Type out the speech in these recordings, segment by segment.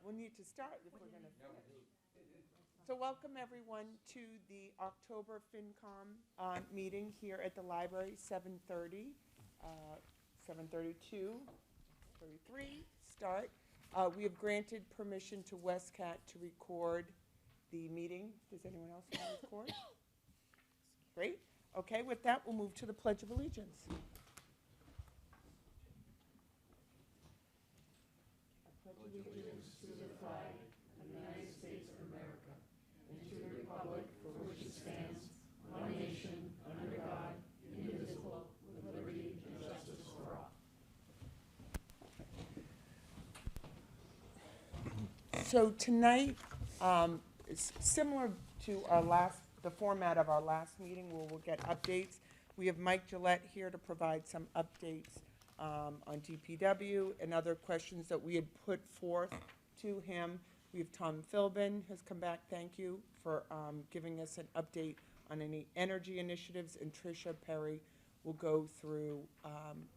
we'll need to start if we're gonna finish. So welcome everyone to the October FinCom meeting here at the library, 7:30, 7:32, 33, start. We have granted permission to Westcat to record the meeting. Does anyone else want to record? Great. Okay, with that, we'll move to the Pledge of Allegiance. I pledge allegiance to the flag of the United States of America and to the republic for which it stands, one nation, under God, indivisible, with liberty and justice for all. So tonight is similar to the format of our last meeting, where we'll get updates. We have Mike Jaillet here to provide some updates on DPW and other questions that we had put forth to him. We have Tom Philbin has come back. Thank you for giving us an update on any energy initiatives, and Tricia Perry will go through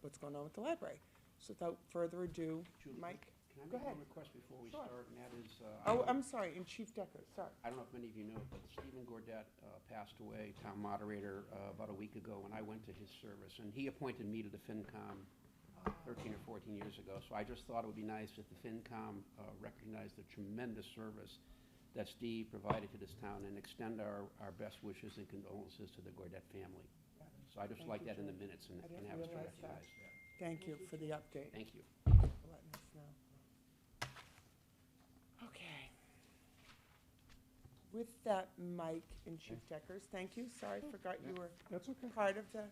what's going on with the library. So without further ado, Julie, Mike, can I go make ahead. one request before we Sure. start, and that is... I'm sorry, and Chief Decker, sorry. I don't know if many of you know, but Stephen Gordet passed away, town moderator, about a week ago, when I went to his service. And he appointed me to the FinCom 13 or 14 years ago. So I just thought it would be nice if the FinCom recognized the tremendous service that Steve provided to this town and extend our best wishes and condolences to the Gordet family. So I just Thank like you, that in Jim. the minutes and I didn't have us to realize that. recognize that. Thank you for the update. Thank you. For letting us know. Okay. With that, Mike and Chief Deckers, thank you. Sorry, forgot you were That's okay. part of the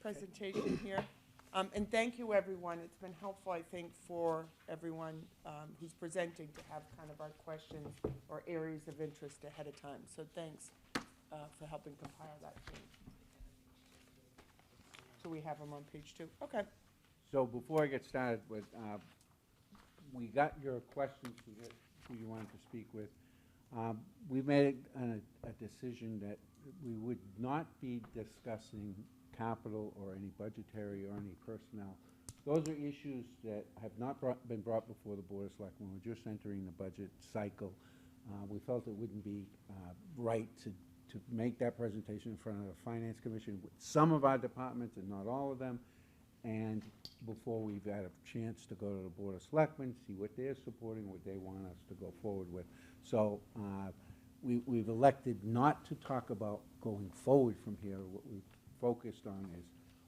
presentation here. And thank you, everyone. It's been helpful, I think, for everyone who's presenting to have kind of our questions or areas of interest ahead of time. So thanks for helping compile that. So we have them on page 2. Okay. So before I get started with, we got your questions, we got who you wanted to speak with. We made a decision that we would not be discussing capital or any budgetary or any personnel. Those are issues that have not been brought before the Board of Selectmen. We're just entering the budget cycle. We felt it wouldn't be right to make that presentation in front of the Finance Commission with some of our departments and not all of them, and before we've had a chance to go to the Board of Selectmen, see what they're supporting, what they want us to go forward with. So we've elected not to talk about going forward from here. What we've focused on is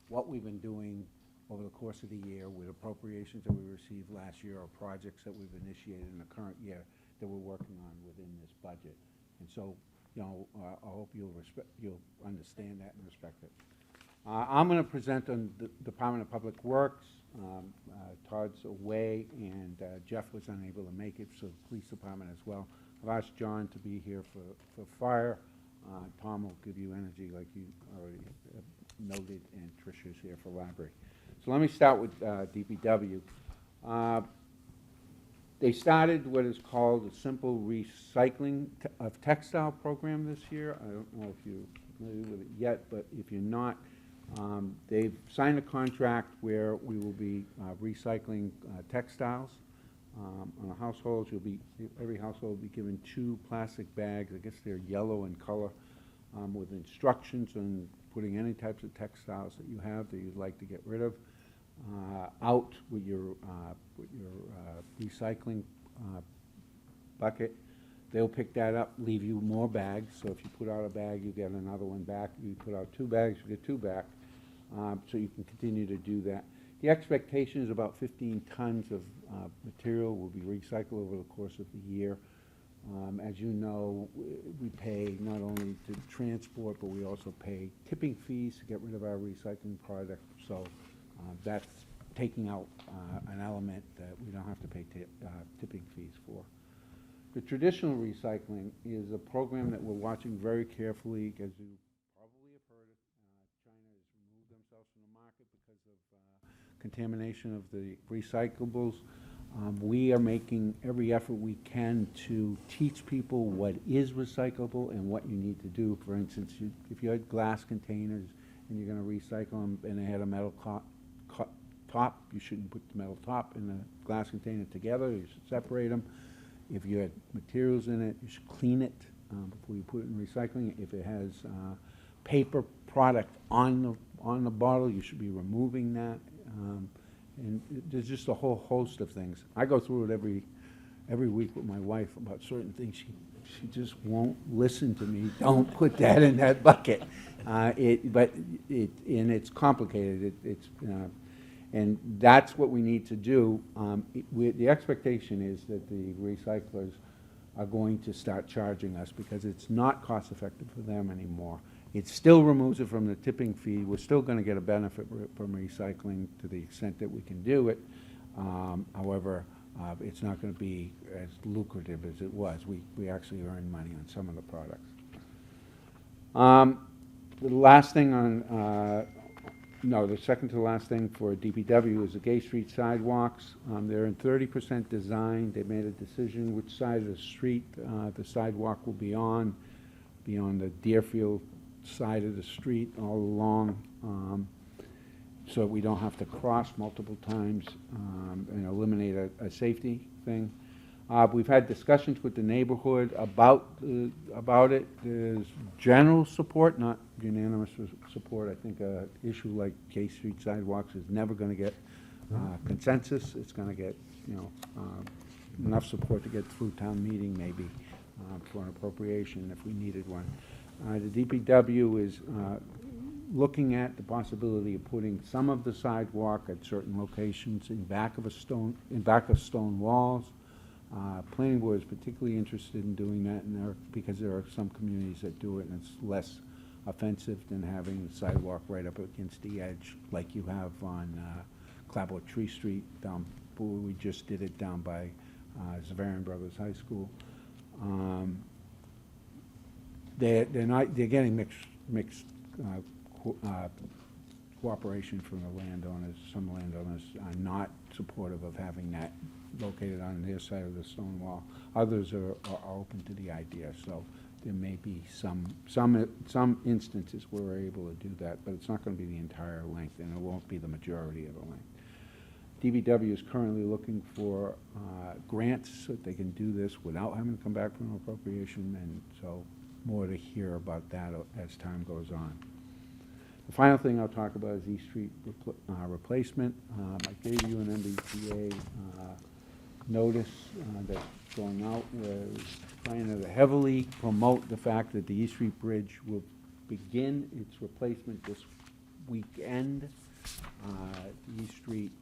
what we've been doing over the course of the year with appropriations that we received last year or projects that we've initiated in the current year that we're working on within this budget. And so, you know, I hope you'll understand that and respect it. I'm going to present on the Department of Public Works. Todd's away, and Jeff was unable to make it, so the police department as well. I've asked John to be here for fire. Tom will give you energy like you already noted, and Tricia's here for library. So let me start with DPW. They started what is called a simple recycling of textile program this year. I don't know if you're familiar with it yet, but if you're not, they've signed a contract where we will be recycling textiles. On a household, every household will be given 2 plastic bags. I guess they're yellow in color, with instructions on putting any types of textiles that you have that you'd like to get rid of out with your recycling bucket. They'll pick that up, leave you more bags. So if you put out a bag, you get another one back. You put out 2 bags, you get 2 back. So you can continue to do that. The expectation is about 15 tons of material will be recycled over the course of the year. As you know, we pay not only to transport, but we also pay tipping fees to get rid of our recycling product. So that's taking out an element that we don't have to pay tipping fees for. The traditional recycling is a program that we're watching very carefully. As you probably have heard, China has removed themselves from the market because of contamination of the recyclables. We are making every effort we can to teach people what is recyclable and what you need to do. For instance, if you had glass containers and you're going to recycle them and they had a metal top, you shouldn't put the metal top and the glass container together, you should separate them. If you had materials in it, you should clean it before you put it in recycling. If it has paper product on the bottle, you should be removing that. And there's just a whole host of things. I go through it every week with my wife about certain things. She just won't listen to me. Don't put that in that bucket. And it's complicated. And that's what we need to do. The expectation is that the recyclers are going to start charging us because it's not cost effective for them anymore. It still removes it from the tipping fee. We're still going to get a benefit from recycling to the extent that we can do it. However, it's not going to be as lucrative as it was. We actually earn money on some of the products. The last thing on, the second to the last thing for DPW is the Gay Street sidewalks. They're in 30% design. They made a decision which side of the street the sidewalk will be on the Deerfield side of the street all along, so we don't have to cross multiple times and eliminate a safety thing. We've had discussions with the neighborhood about it. There's general support, not unanimous support. I think an issue like K Street sidewalks is never going to get consensus. It's going to get enough support to get through town meeting maybe for an appropriation if we needed one. The DPW is looking at the possibility of putting some of the sidewalk at certain locations in back of stone walls. Planning board is particularly interested in doing that, because there are some communities that do it, and it's less offensive than having the sidewalk right up against the edge, like you have on Clapboard Tree Street down. We just did it down by Zavarian Brothers High School. They're getting mixed cooperation from the landowners. Some landowners are not supportive of having that located on their side of the stone wall. Others are open to the idea. So there may be some instances where we're able to do that, but it's not going to be the entire length, and it won't be the majority of the length. DBW is currently looking for grants so that they can do this without having to come back for an appropriation, and so more to hear about that as time goes on. The final thing I'll talk about is East Street replacement. I gave you an MBTA notice that's going out. We're trying to heavily promote the fact that the East Street Bridge will begin its replacement this weekend. East Street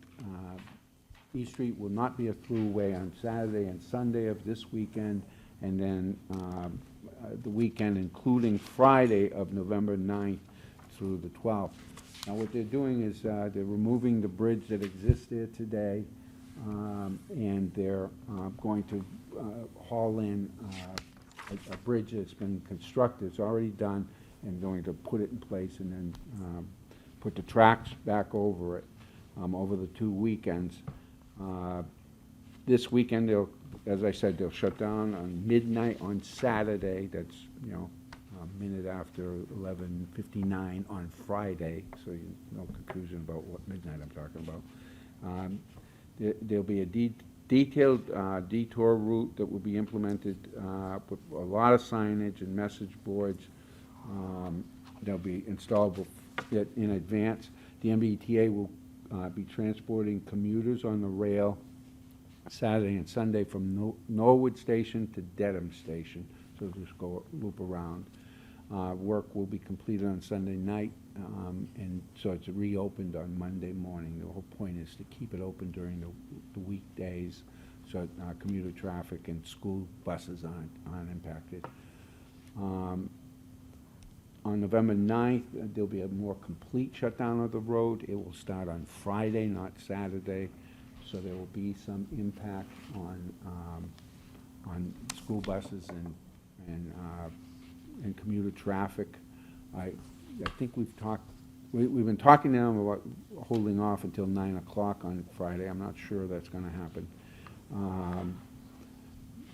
will not be a throughway on Saturday and Sunday of this weekend, and then the weekend including Friday of November 9th through the 12th. Now what they're doing is they're removing the bridge that exists there today, and they're going to haul in a bridge that's been constructed, it's already done, and going to put it in place and then put the tracks back over it over the 2 weekends. This weekend, as I said, they'll shut down on midnight on Saturday. That's, a minute after 11:59 on Friday, so no confusion about what midnight I'm talking about. There'll be a detailed detour route that will be implemented with a lot of signage and message boards. They'll be installed in advance. The MBTA will be transporting commuters on the rail Saturday and Sunday from Norwood Station to Dedham Station, so just go loop around. Work will be completed on Sunday night, and so it's reopened on Monday morning. The whole point is to keep it open during the weekdays so commuter traffic and school buses aren't impacted. On November 9th, there'll be a more complete shutdown of the road. It will start on Friday, not Saturday, so there will be some impact on school buses and commuter traffic. I think we've been talking to them about holding off until 9 o'clock on Friday. I'm not sure that's going to happen.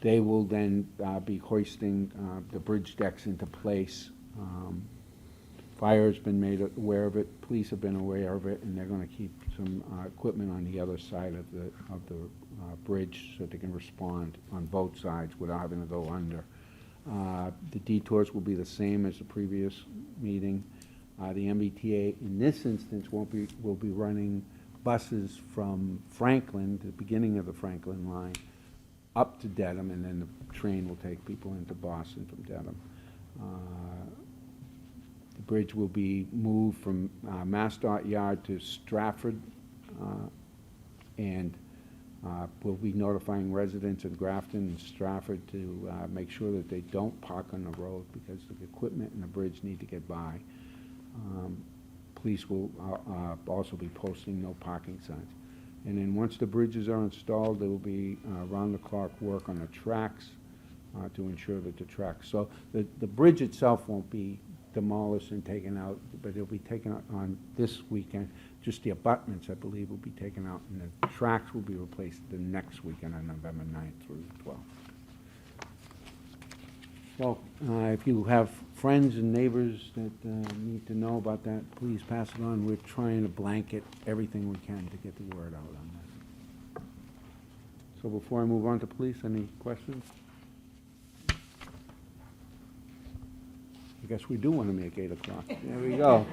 They will then be hoisting the bridge decks into place Fire's been made aware of it, police have been aware of it, and they're gonna keep some equipment on the other side of the bridge so they can respond on both sides without having to go under. The detours will be the same as the previous meeting. The MBTA, in this instance, will be running buses from Franklin, the beginning of the Franklin line, up to Dedham, and then the train will take people into Boston from Dedham. The bridge will be moved from MassDOT Yard to Stratford, and we'll be notifying residents of Grafton and Stratford to make sure that they don't park on the road because the equipment and the bridge need to get by. Police will also be posting no parking signs. And then once the bridges are installed, there will be round-the-clock work on the tracks to ensure that the tracks. So the bridge itself won't be demolished and taken out, but it'll be taken out on this weekend. Just the abutments, I believe, will be taken out, and the tracks will be replaced the next weekend on November 9th through the 12th. So if you have friends and neighbors that need to know about that, please pass it on. We're trying to blanket everything we can to get the word out on that. So before I move on to police, any questions? I guess we do want to make 8 o'clock. There we go.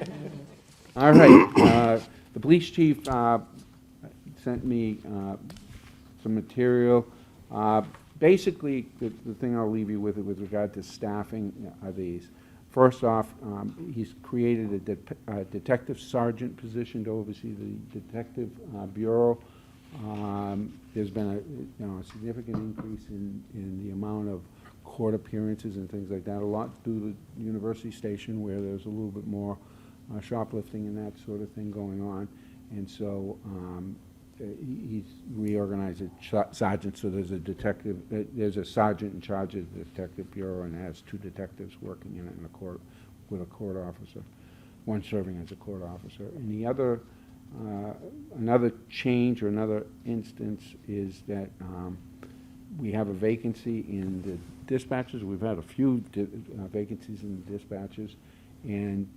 All right. The police chief sent me some material. Basically, the thing I'll leave you with regard to staffing are these. First off, he's created a detective sergeant position to oversee the detective bureau. There's been a significant increase in the amount of court appearances and things like that, a lot due to the university station where there's a little bit more shoplifting and that sort of thing going on. And so he's reorganized the sergeant, so there's a detective, there's a sergeant in charge of the detective bureau and has 2 detectives working in it in a court, with a court officer, one serving as a court officer. And the other, another change or another instance is that we have a vacancy in the dispatchers. We've had a few vacancies in the dispatchers, and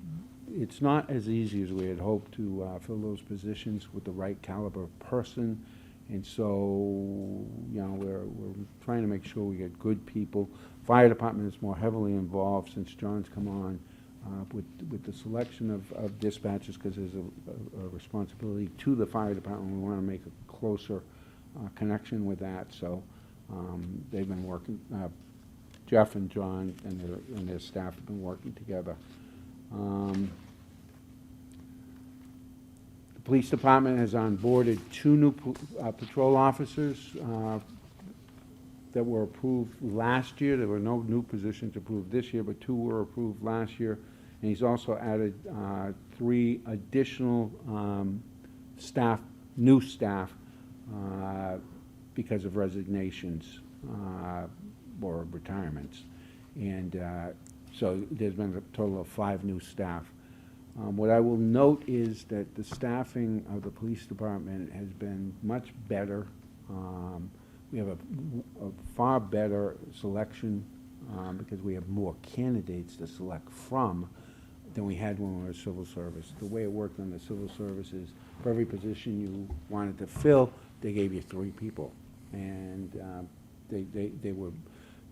it's not as easy as we had hoped to fill those positions with the right caliber of person. And so, you know, we're trying to make sure we get good people. Fire department is more heavily involved since John's come on with the selection of dispatchers, because there's a responsibility to the fire department. We want to make a closer connection with that. So they've been working, Jeff and John and their staff have been working together. The police department has onboarded 2 new patrol officers that were approved last year. There were no new positions approved this year, but 2 were approved last year. And he's also added 3 additional staff, new staff, because of resignations or retirements. And so there's been a total of 5 new staff. What I will note is that the staffing of the police department has been much better. We have a far better selection because we have more candidates to select from than we had when we were civil service. The way it worked on the civil service is for every position you wanted to fill, they gave you 3 people. And they were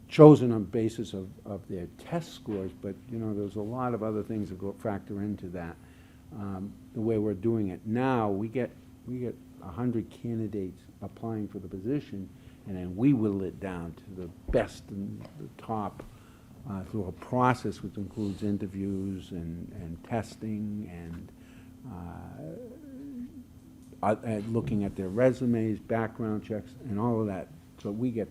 chosen on basis of their test scores, but you know, there's a lot of other things that factor into that. The way we're doing it now, we get 100 candidates applying for the position, and then we whittle it down to the best and the top through a process which includes interviews and testing and looking at their resumes, background checks, and all of that. So we get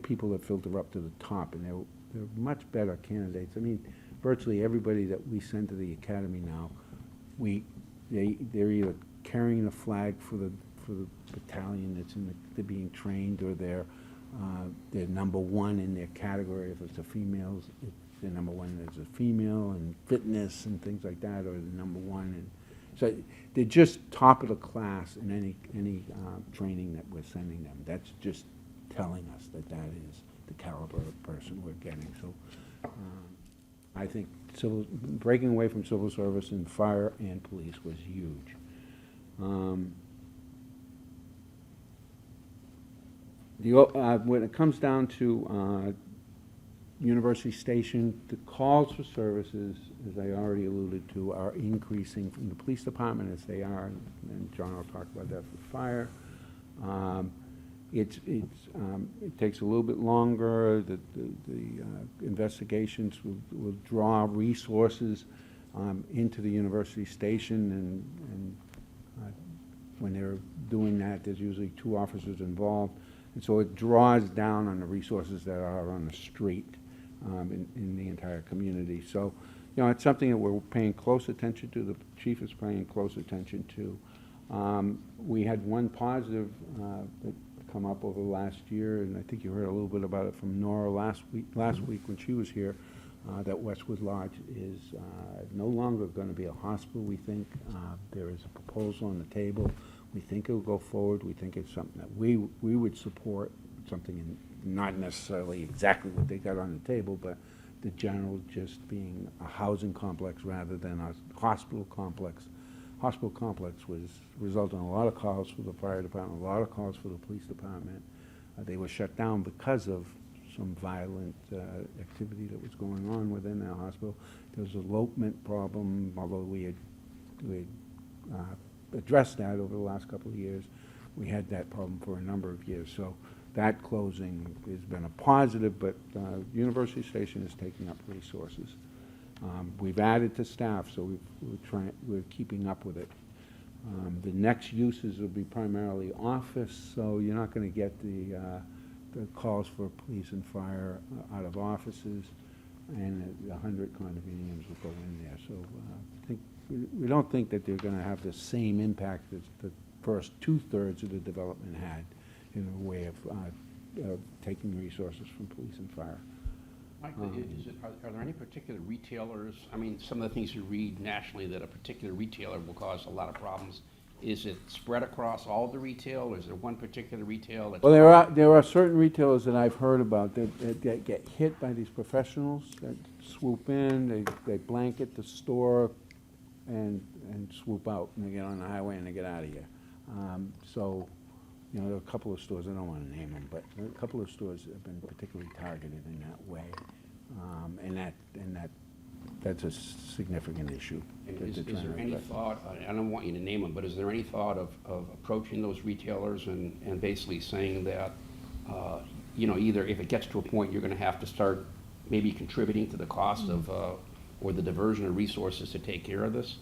people that filter up to the top, and they're much better candidates. I mean, virtually everybody that we send to the academy now, they're either carrying the flag for the battalion that's they're being trained, or they're number 1 in their category. If it's a female, they're number 1 as a female, and fitness and things like that, or the number 1. And so they're just top of the class in any training that we're sending them. That's just telling us that is the caliber of person we're getting. So I think breaking away from civil service and fire and police was huge. When it comes down to University Station, the calls for services, as I already alluded to, are increasing from the police department as they are, and John will talk about that for fire. It takes a little bit longer. The investigations will draw resources into the University Station, and when they're doing that, there's usually 2 officers involved, and so it draws down on the resources that are on the street in the entire community. So, you know, it's something that we're paying close attention to. The chief is paying close attention to. We had one positive that come up over the last year, and I think you heard a little bit about it from Nora last week when she was here, that Westwood Lodge is no longer going to be a hospital. We think there is a proposal on the table. We think it will go forward. We think it's something that we would support, something not necessarily exactly what they got on the table, but the general just being a housing complex rather than a hospital complex. Hospital complex was resulting in a lot of calls for the fire department, a lot of calls for the police department. They were shut down because of some violent activity that was going on within that hospital. There was an elopement problem, although we had addressed that over the last couple of years. We had that problem for a number of years. So that closing has been a positive, but University Station is taking up resources. We've added to staff, so we're keeping up with it. The next uses will be primarily office, so you're not going to get the calls for police and fire out of offices, and 100 condominiums will go in there. So we don't think that they're going to have the same impact that the first 2/3 of the development had in a way of taking resources from police and fire. Mike, are there any particular retailers? I mean, some of the things you read nationally that a particular retailer will cause a lot of problems. Is it spread across all the retail, or is there one particular retail that's... Well, there are certain retailers that I've heard about that get hit by these professionals that swoop in, they blanket the store and swoop out, and they get on the highway and they get out of here. So, you know, there are a couple of stores, I don't want to name them, but a couple of stores have been particularly targeted in that way. That's a significant issue. Is there any thought, I don't want you to name them, but is there any thought of approaching those retailers and basically saying that, you know, either if it gets to a point you're going to have to start maybe contributing to the cost of, or the diversion of resources to take care of this?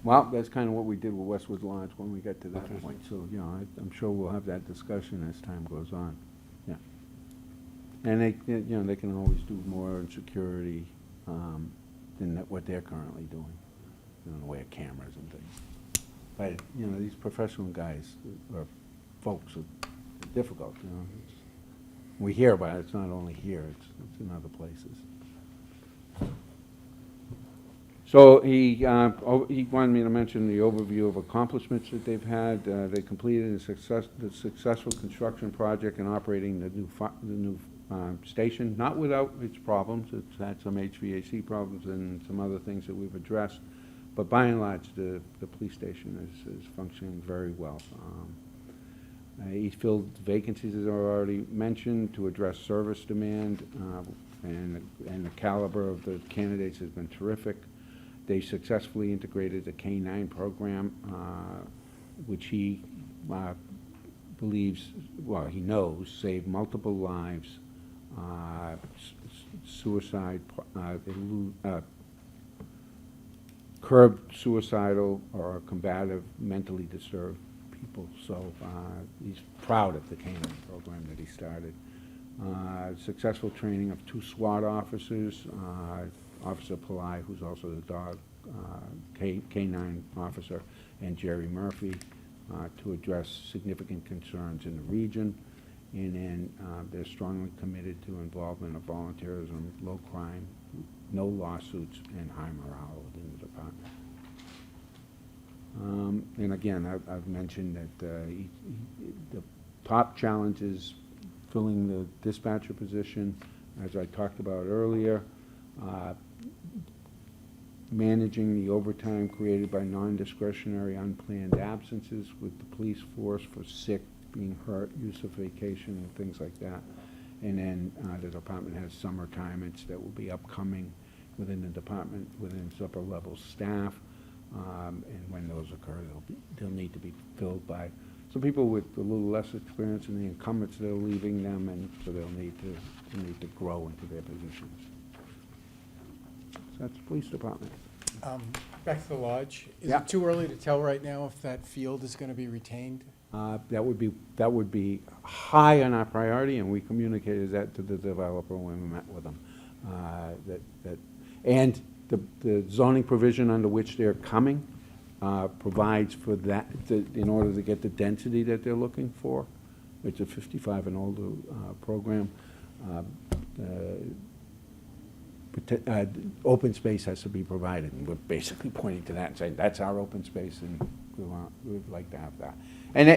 Well, that's kind of what we did with Westwood Lodge when we got to that Okay. point. So, you know, I'm sure we'll have that discussion as time goes on. Yeah. And they can always do more in security than what they're currently doing, you know, in the way of cameras and things. But, you know, these professional guys or folks are difficult, you know. We hear about it. It's not only here, it's in other places. So he wanted me to mention the overview of accomplishments that they've had. They completed the successful construction project and operating the new station, not without its problems. It's had some HVAC problems and some other things that we've addressed. But by and large, the police station is functioning very well. He's filled vacancies, as I already mentioned, to address service demand, and the caliber of the candidates has been terrific. They successfully integrated the K-9 program, which he believes, well, he knows, saved multiple lives, suicide, curbed suicidal or combative mentally disturbed people. So he's proud of the K-9 program that he started. Successful training of 2 SWAT officers, Officer Pillai, who's also the dog K-9 officer, and Jerry Murphy, to address significant concerns in the region. And then they're strongly committed to involvement of volunteerism, low crime, no lawsuits, and high morale within the department. And again, I've mentioned that the top challenge is filling the dispatcher position, as I talked about earlier. managing the overtime created by non-discretionary unplanned absences with the police force for sick, being hurt, use of vacation, and things like that. And then the department has summer retirements that will be upcoming within the department, within its upper level staff. And when those occur, they'll need to be filled by some people with a little less experience, and the incumbents that are leaving them, and so they'll need to grow into their positions. So that's the police department. Back to the lodge. Is Yeah. it too early to tell right now if that field is going to be retained? That would be high on our priority, and we communicated that to the developer when we met with them. And the zoning provision under which they're coming provides for that, in order to get the density that they're looking for. It's a 55 and older program. Open space has to be provided, and we're basically pointing to that and saying, that's our open space, and we'd like to have that. And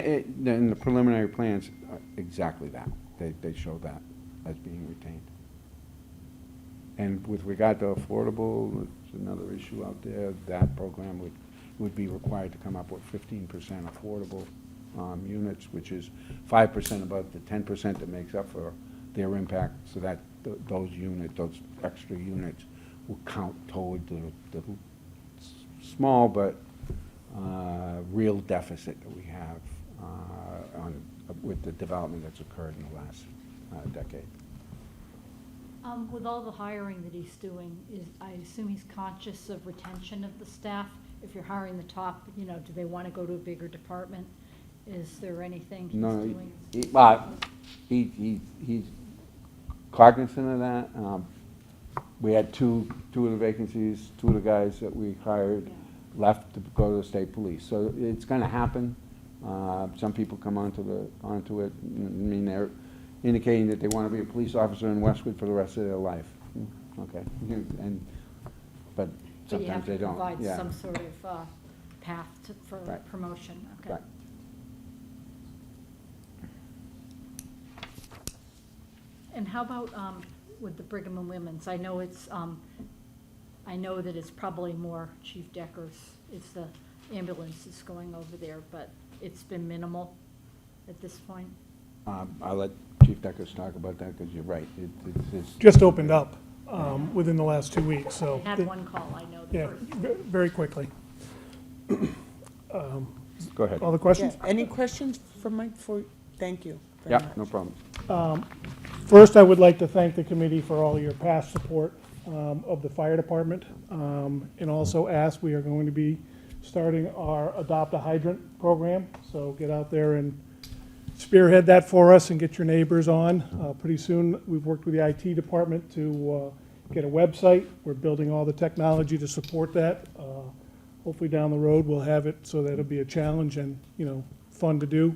in the preliminary plans, exactly that. They show that as being retained. And with regard to affordable, it's another issue out there. That program would be required to come up with 15% affordable units, which is 5% above the 10% that makes up for their impact, so that those extra units will count toward the small but real deficit that we have with the development that's occurred in the last decade. With all the hiring that he's doing, I assume he's conscious of retention of the staff? If you're hiring the top, do they want to go to a bigger department? Is there anything he's No, doing? He's cognizant of that. We had two of the vacancies, two of the guys that we hired left to go to the state police. So it's going to happen. Some people come onto it. I mean, they're indicating that they want to be a police officer in Westwood for the rest of their life. Okay, but sometimes they don't. But you Yeah. have to provide some sort of path for Right. promotion. Okay. Right. And how about with the Brigham and Women's? I know I know that it's probably more Chief Decker's. It's the ambulance that's going over there, but it's been minimal at this point. I'll let Chief Deckers talk about that, because you're right. It's Just opened up within the last 2 weeks, so. I had one call, I know, the Yeah, first. very quickly. Go ahead. All the questions? Yeah, any questions for Mike before, thank you very Yeah, much. no problem. First, I would like to thank the committee for all your past support of the fire department, and also ask, we are going to be starting our Adopt a Hydrant program, so get out there and spearhead that for us and get your neighbors on. Pretty soon, we've worked with the IT department to get a website. We're building all the technology to support that. Hopefully down the road, we'll have it so that it'll be a challenge and, fun to do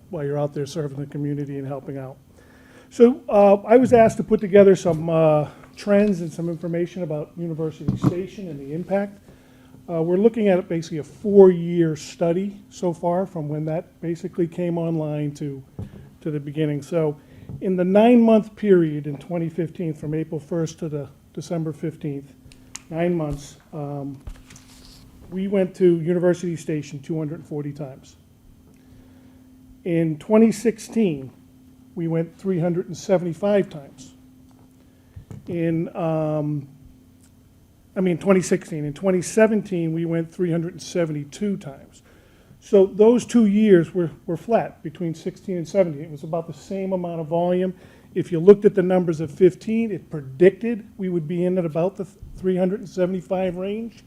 while you're out there serving the community and helping out. So I was asked to put together some trends and some information about University Station and the impact. We're looking at basically a 4-year study so far, from when that basically came online to the beginning. So in the 9-month period in 2015, from April 1st to the December 15th, 9 months, we went to University Station 240 times. In 2016, we went 375 times. In 2016. In 2017, we went 372 times. So those 2 years were flat between 16 and 17. It was about the same amount of volume. If you looked at the numbers of 15, it predicted we would be in at about the 375 range.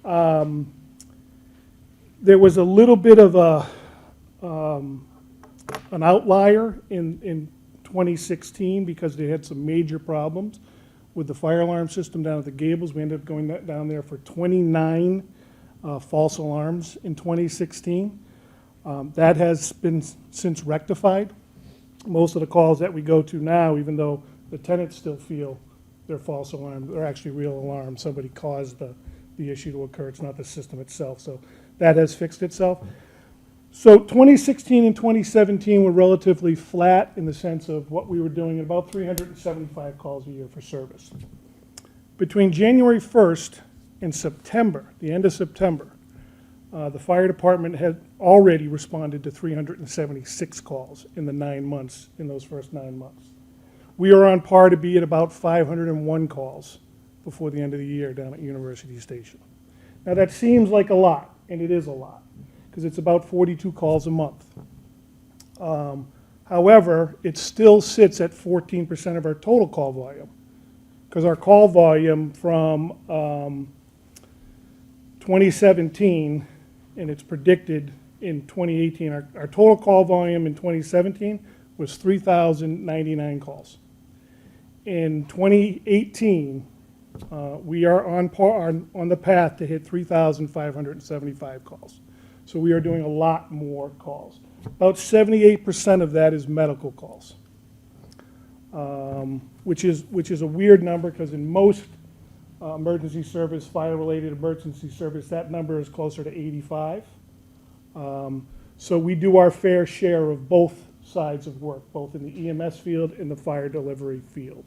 There was a little bit of an outlier in 2016 because they had some major problems with the fire alarm system down at the Gables. We ended up going down there for 29 false alarms in 2016. That has been since rectified. Most of the calls that we go to now, even though the tenants still feel they're false alarms, they're actually real alarms. Somebody caused the issue to occur. It's not the system itself. So that has fixed itself. So 2016 and 2017 were relatively flat in the sense of what we were doing, about 375 calls a year for service. Between January 1st and September, the end of September, the fire department had already responded to 376 calls in the 9 months, in those first 9 months. We are on par to be at about 501 calls before the end of the year down at University Station. Now that seems like a lot, and it is a lot, because it's about 42 calls a month. However, it still sits at 14% of our total call volume, because our call volume from 2017, and it's predicted in 2018, our total call volume in 2017 was 3,099 calls. In 2018, we are on the path to hit 3,575 calls. So we are doing a lot more calls. About 78% of that is medical calls, which is a weird number, because in most emergency service, fire-related emergency service, that number is closer to 85. So we do our fair share of both sides of work, both in the EMS field and the fire delivery field.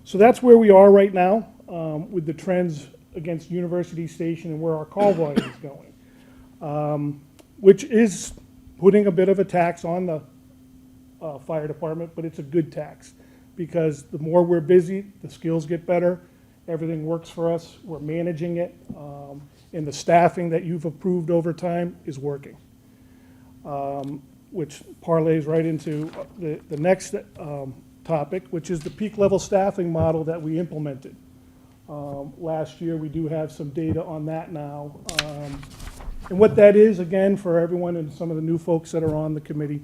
So that's where we are right now with the trends against University Station and where our call volume is going, which is putting a bit of a tax on the fire department, but it's a good tax, because the more we're busy, the skills get better, everything works for us, we're managing it, and the staffing that you've approved over time is working, which parlays right into the next topic, which is the peak level staffing model that we implemented last year. We do have some data on that now. And what that is, again, for everyone and some of the new folks that are on the committee,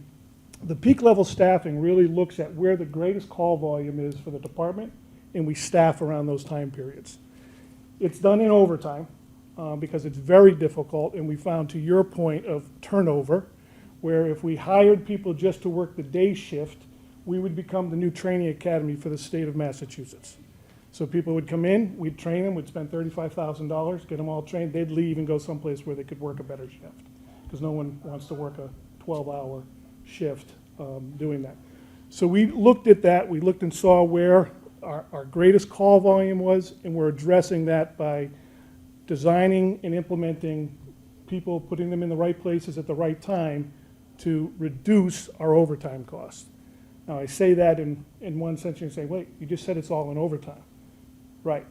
the peak level staffing really looks at where the greatest call volume is for the department, and we staff around those time periods. It's done in overtime because it's very difficult, and we found, to your point of turnover, where if we hired people just to work the day shift, we would become the new training academy for the state of Massachusetts. So people would come in, we'd train them, we'd spend $35,000, get them all trained, they'd leave and go someplace where they could work a better shift, because no one wants to work a 12-hour shift doing that. So we looked at that, we looked and saw where our greatest call volume was, and we're addressing that by designing and implementing people, putting them in the right places at the right time to reduce our overtime costs. Now, I say that in one sense, you say, wait, you just said it's all in overtime. Right.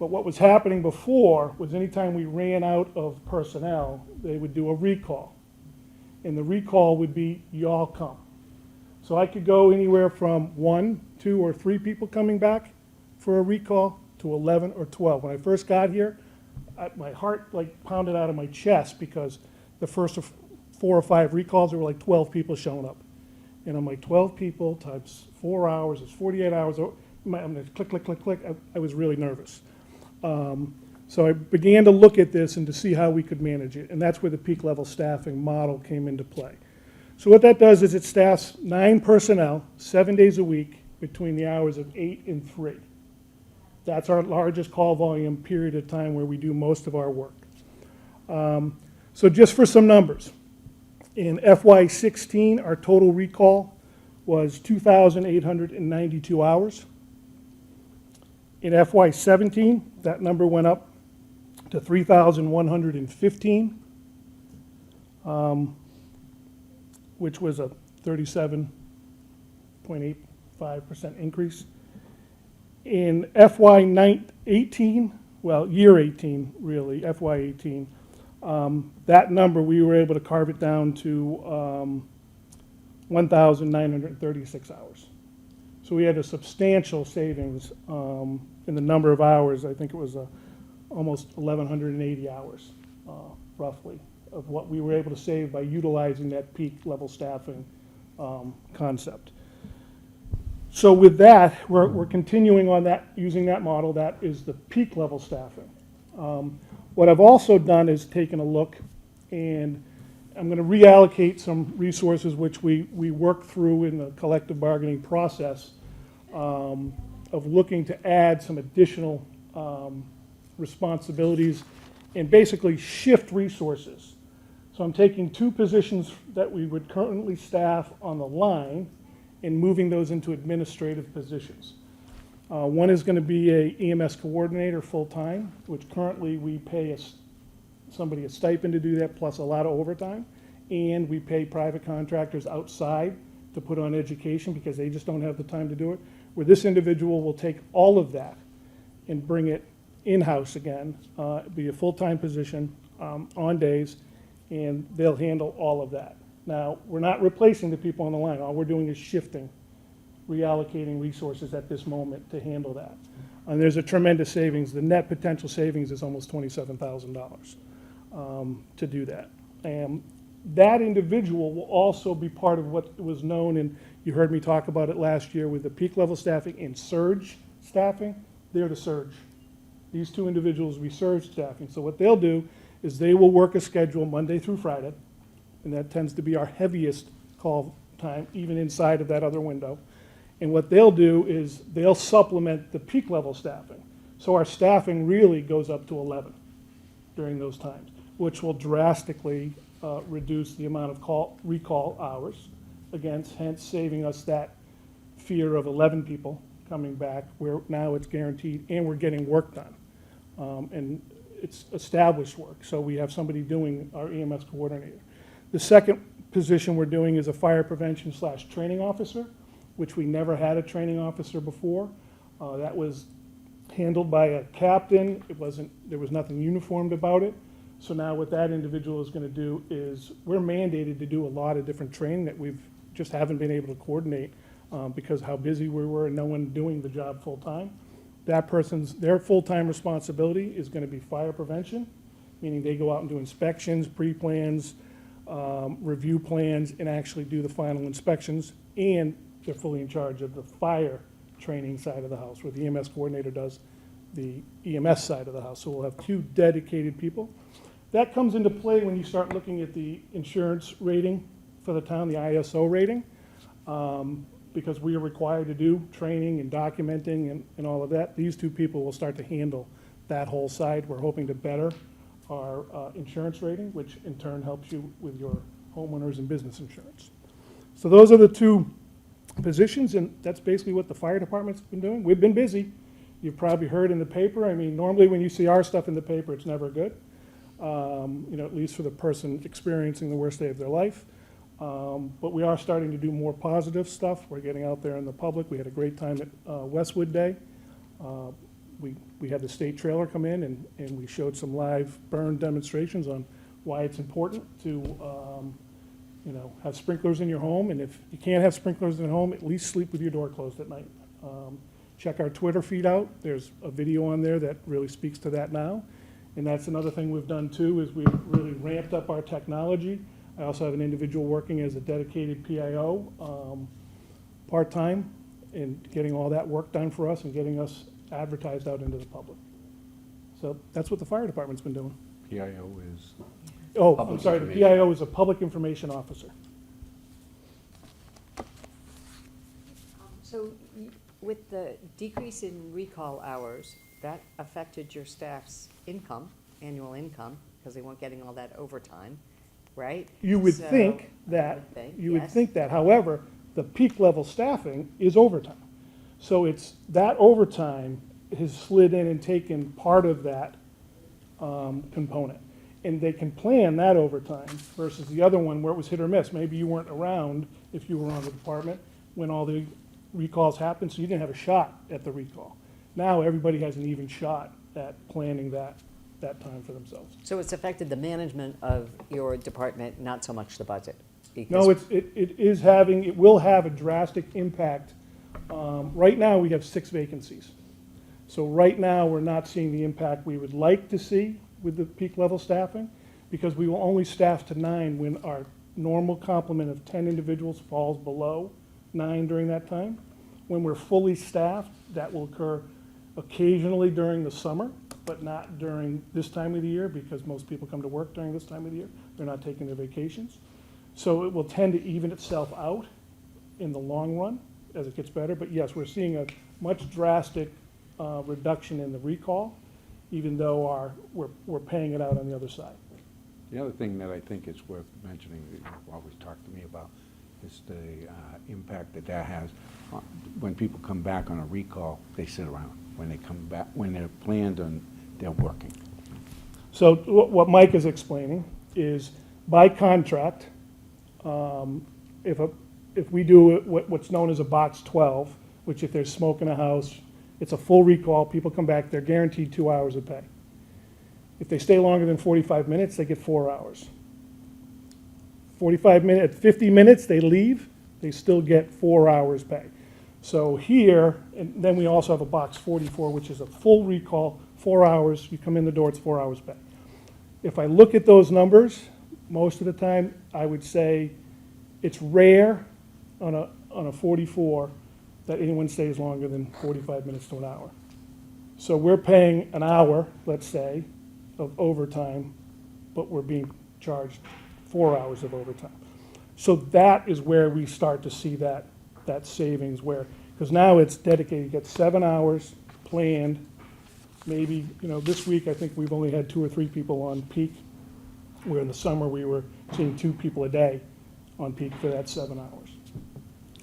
But what was happening before was anytime we ran out of personnel, they would do a recall. And the recall would be, y'all come. So I could go anywhere from 1, 2, or 3 people coming back for a recall to 11 or 12. When I first got here, my heart like pounded out of my chest, because the first 4 or 5 recalls, there were like 12 people showing up. And I'm like, 12 people times 4 hours is 48 hours. I'm going to click, click, click, click. I was really nervous. So I began to look at this and to see how we could manage it. And that's where the peak level staffing model came into play. So what that does is it staffs 9 personnel, 7 days a week, between the hours of 8 and 3. That's our largest call volume period of time where we do most of our work. So just for some numbers, in FY16, our total recall was 2,892 hours. In FY17, that number went up to 3,115, which was a 37.85% increase. In FY18, well, year 18, really, FY18, that number, we were able to carve it down to 1,936 hours. So we had a substantial savings in the number of hours. I think it was almost 1,180 hours, roughly, of what we were able to save by utilizing that peak level staffing concept. So with that, we're continuing on that, using that model. That is the peak level staffing. What I've also done is taken a look, and I'm going to reallocate some resources which we work through in the collective bargaining process of looking to add some additional responsibilities and basically shift resources. So I'm taking 2 positions that we would currently staff on the line and moving those into administrative positions. One is going to be a EMS coordinator full-time, which currently we pay somebody a stipend to do that, plus a lot of overtime. And we pay private contractors outside to put on education because they just don't have the time to do it. Where this individual will take all of that and bring it in-house again, be a full-time position on days, and they'll handle all of that. Now, we're not replacing the people on the line. All we're doing is shifting, reallocating resources at this moment to handle that. And there's a tremendous savings. The net potential savings is almost $27,000 to do that. And that individual will also be part of what was known, and you heard me talk about it last year with the peak level staffing and surge staffing. They're the surge. These two individuals will be surge staffing. So what they'll do is they will work a schedule Monday through Friday, and that tends to be our heaviest call time, even inside of that other window. And what they'll do is they'll supplement the peak level staffing. So our staffing really goes up to 11 during those times, which will drastically reduce the amount of recall hours, hence saving us that fear of 11 people coming back, where now it's guaranteed, and we're getting work done. And it's established work, so we have somebody doing our EMS coordinator. The second position we're doing is a fire prevention / training officer, which we never had a training officer before. That was handled by a captain. There was nothing uniformed about it. So now what that individual is going to do is we're mandated to do a lot of different training that we've just haven't been able to coordinate because how busy we were and no one doing the job full time. Their full-time responsibility is going to be fire prevention, meaning they go out and do inspections, pre-plans, review plans, and actually do the final inspections. And they're fully in charge of the fire training side of the house, where the EMS coordinator does the EMS side of the house. So we'll have 2 dedicated people. That comes into play when you start looking at the insurance rating for the town, the ISO rating, because we are required to do training and documenting and all of that. These 2 people will start to handle that whole side. We're hoping to better our insurance rating, which in turn helps you with your homeowners and business insurance. So those are the 2 positions, and that's basically what the fire department's been doing. We've been busy. You've probably heard in the paper. I mean, normally when you see our stuff in the paper, it's never good. At least for the person experiencing the worst day of their life. But we are starting to do more positive stuff. We're getting out there in the public. We had a great time at Westwood Day. We had the state trailer come in, and we showed some live burn demonstrations on why it's important to have sprinklers in your home. And if you can't have sprinklers in your home, at least sleep with your door closed at night. Check our Twitter feed out. There's a video on there that really speaks to that now. And that's another thing we've done too, is we've really ramped up our technology. I also have an individual working as a dedicated PIO part-time and getting all that work done for us and getting us advertised out into the public. So that's what the fire department's been doing. PIO is, Oh, I'm Public sorry, the information. PIO is a public information officer. So with the decrease in recall hours, that affected your staff's income, annual income, because they weren't getting all that overtime, right? You would So- think I that, would think, you would yes. think that. However, the peak level staffing is overtime. So it's, that overtime has slid in and taken part of that component. And they can plan that overtime versus the other one where it was hit or miss. Maybe you weren't around if you were on the department when all the recalls happened, so you didn't have a shot at the recall. Now everybody has an even shot at planning that time for themselves. So it's affected the management of your department, not so much the budget? No, because- it will have a drastic impact. Right now, we have 6 vacancies. So right now, we're not seeing the impact we would like to see with the peak level staffing, because we will only staff to 9 when our normal complement of 10 individuals falls below 9 during that time. When we're fully staffed, that will occur occasionally during the summer, but not during this time of the year, because most people come to work during this time of the year. They're not taking their vacations. So it will tend to even itself out in the long run as it gets better. But yes, we're seeing a much drastic reduction in the recall, even though we're paying it out on the other side. the other thing that I think is worth mentioning, that you always talk to me about, is the impact that that has. When people come back on a recall, they sit around. When they come back, when they're planned and they're working. So what Mike is explaining is by contract, if we do what's known as a box 12, which if there's smoke in a house, it's a full recall, people come back, they're guaranteed 2 hours of pay. If they stay longer than 45 minutes, they get 4 hours. 45 minutes, 50 minutes, they leave, they still get 4 hours pay. So here, and then we also have a box 44, which is a full recall, 4 hours, you come in the door, it's 4 hours pay. If I look at those numbers, most of the time, I would say it's rare on a 44 that anyone stays longer than 45 minutes to an hour. So we're paying an hour, let's say, of overtime, but we're being charged 4 hours of overtime. So that is where we start to see that savings where, because now it's dedicated, you get 7 hours planned, maybe, this week I think we've only had 2 or 3 people on peak, where in the summer we were seeing 2 people a day on peak for that 7 hours.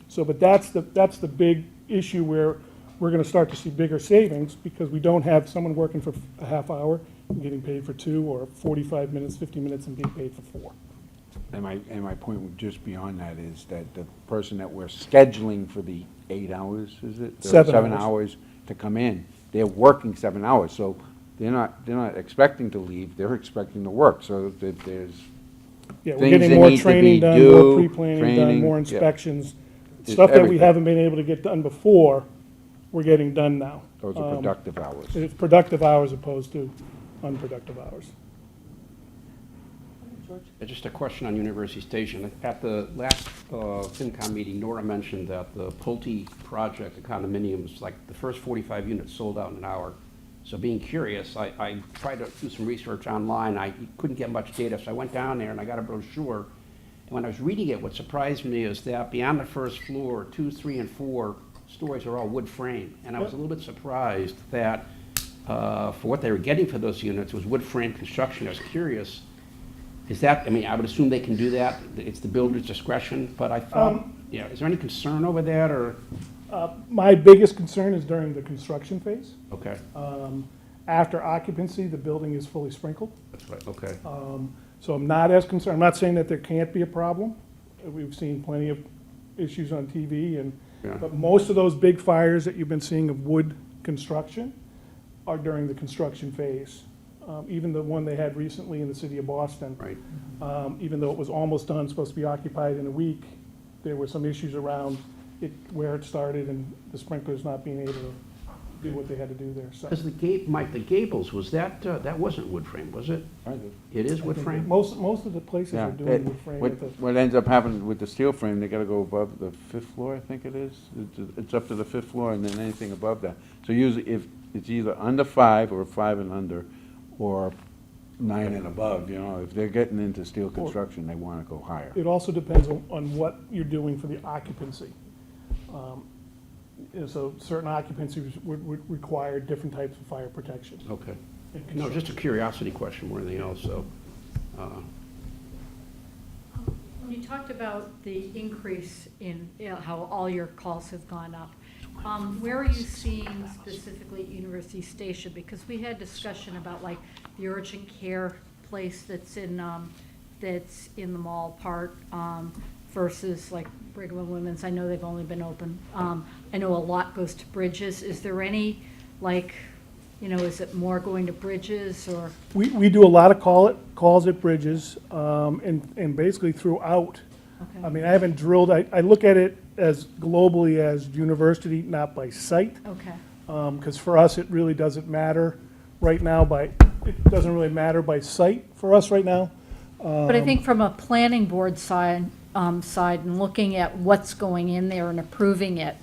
So, but that's the big issue where we're gonna start to see bigger savings because we don't have someone working for a half hour and getting paid for 2 or 45 minutes, 50 minutes and being paid for 4. And my point just beyond that is that the person that we're scheduling for the 8 hours, is it? 7 7 hours. hours to come in, they're working 7 hours, so they're not expecting to leave, they're expecting to work, so that there's Yeah, we're things getting that more need to training be done, due, more pre-planning done, training, more yeah. inspections. It's Stuff that we everything. haven't been able to get done before, we're getting done now. Those are productive hours. It's productive hours opposed to unproductive hours. Just a question on University Station. At the last FinCom meeting, Nora mentioned that the Pulte project, the condominiums, like the first 45 units sold out in an hour. So being curious, I tried to do some research online. I couldn't get much data, so I went down there and I got a brochure. And when I was reading it, what surprised me is that beyond the first floor, 2, 3, and 4 stories are all wood frame. And I was a little bit surprised that for what they were getting for those units was wood frame construction. I was curious. Is that, I would assume they can do that, it's the builder's discretion, but I thought, is there any concern over that, or? My biggest concern is during the construction phase. Okay, After occupancy, the building is fully sprinkled. that's right, okay. So I'm not as concerned, I'm not saying that there can't be a problem. We've seen plenty of issues on TV, Yeah. but most of those big fires that you've been seeing of wood construction are during the construction phase. Even the one they had recently in the city of Boston. Right. Even though it was almost done, supposed to be occupied in a week, there were some issues around it, where it started and the sprinklers not being able to do what they had to do there, so. Because Mike, the gables, was that, that wasn't wood frame, was it? It is wood frame? Most of the places Yeah, are doing wood frame. with the- what ends up happening with the steel frame, they gotta go above the 5th floor, I think it is. It's up to the 5th floor and then anything above that. So usually if it's either under 5 or 5 and under, or 9 and above, if they're getting into steel construction, they wanna go higher. It also depends on what you're doing for the occupancy. So certain occupancies would require different types of fire protection. Okay. in No, construction. just a curiosity question more than anything else, so. You talked about the increase in, how all your calls have gone up. Where are you seeing specifically at University Station? Because we had discussion about like the urgent care place that's in the mall part, versus like Brigham and Women's. I know they've only been open. I know a lot goes to Bridges. Is there any, like, is it more going to Bridges or? We do a lot of calls at Bridges, and basically throughout. Okay. I mean, I haven't drilled, I look at it as globally as university, not by site. Okay. Because for us, it really doesn't matter right now it doesn't really matter by site for us right now. But I think from a planning board side and looking at what's going in there and approving it,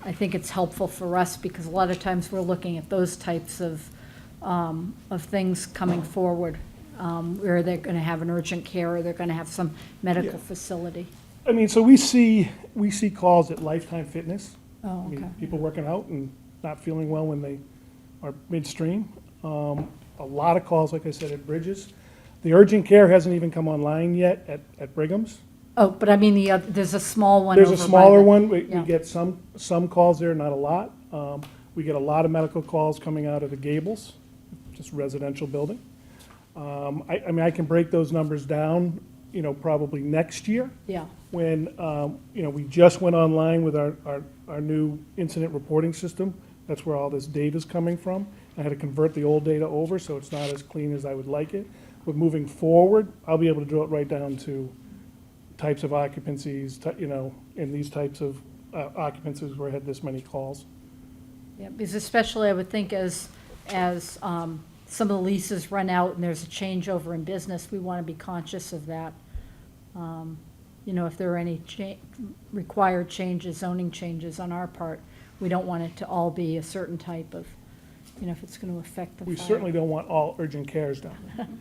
I think it's helpful for us because a lot of times we're looking at those types of things coming forward, where they're gonna have an urgent care or they're gonna have some medical Yeah. facility. I mean, so we see calls at Lifetime Fitness. Oh, I mean, okay. people working out and not feeling well when they are midstream. A lot of calls, like I said, at Bridges. The urgent care hasn't even come online yet at Brigham's. Oh, but I mean, there's a small one There's over a by smaller the- one, we yeah. get some calls there, not a lot. We get a lot of medical calls coming out of the Gables, just residential building. I mean, I can break those numbers down, you know, probably next year, Yeah, when, you know, we just went online with our new incident reporting system. That's where all this data's coming from. I had to convert the old data over, so it's not as clean as I would like it. But moving forward, I'll be able to drill it right down to types of occupancies, you know, and these types of occupancies where I had this many calls. yeah, because especially I would think as some of the leases run out and there's a changeover in business, we want to be conscious of that. You know, if there are any required changes, zoning changes on our part, we don't want it to all be a certain type of, you know, if it's going to affect the fire. We certainly don't want all urgent cares done.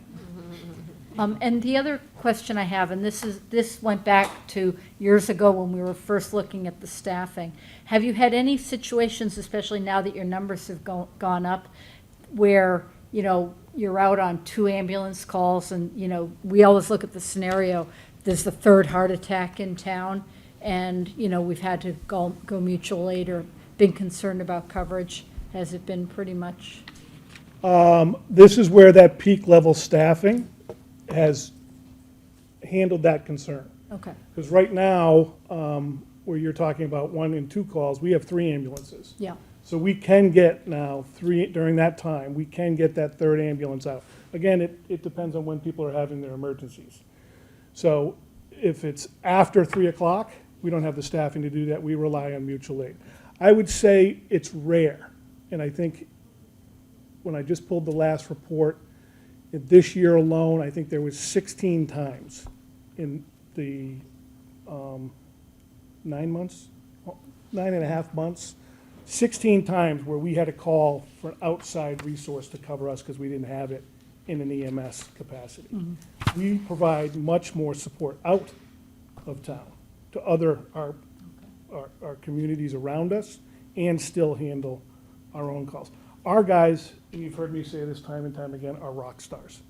And the other question I have, and this went back to years ago when we were first looking at the staffing. Have you had any situations, especially now that your numbers have gone up, where, you know, you're out on 2 ambulance calls and, you know, we always look at the scenario, there's the 3rd heart attack in town, and, you know, we've had to go mutual aid or been concerned about coverage? Has it been pretty much? This is where that peak level staffing has handled that concern. Okay, Because right now, where you're talking about 1 and 2 calls, we have 3 ambulances. yeah, So we can get now 3, during that time, we can get that 3rd ambulance out. Again, it depends on when people are having their emergencies. So if it's after 3 o'clock, we don't have the staffing to do that, we rely on mutual aid. I would say it's rare, and I think when I just pulled the last report, this year alone, I think there was 16 times in the 9 months, 9.5 months, 16 times where we had to call for an outside resource to cover us because we didn't have it in an EMS capacity. We provide much more support out of town to other, our communities around us, and still handle our own calls. Our guys, and you've heard me say this time and time again, are rock stars.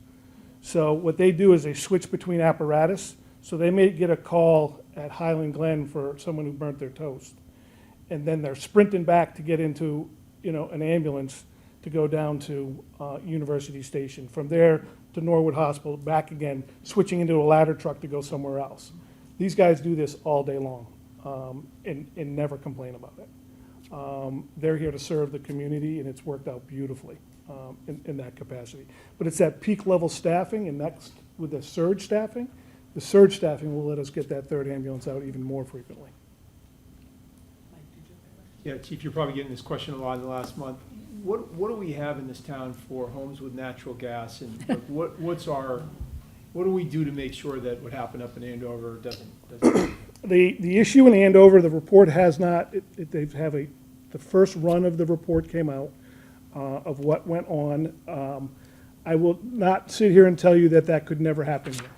So what they do is they switch between apparatus. So they may get a call at Highland Glen for someone who burnt their toast. And then they're sprinting back to get into, you know, an ambulance to go down to University Station. From there to Norwood Hospital, back again, switching into a ladder truck to go somewhere else. These guys do this all day long and never complain about it. They're here to serve the community, and it's worked out beautifully in that capacity. But it's that peak level staffing, and that's with the surge staffing will let us get that 3rd ambulance out even more frequently. Yeah, Chief, you're probably getting this question a lot in the last month. What do we have in this town for homes with natural gas, and like, what do we do to make sure that what happened up in Andover doesn't? The issue in Andover, the report has not, the first run of the report came out of what went on. I will not sit here and tell you that could never happen here.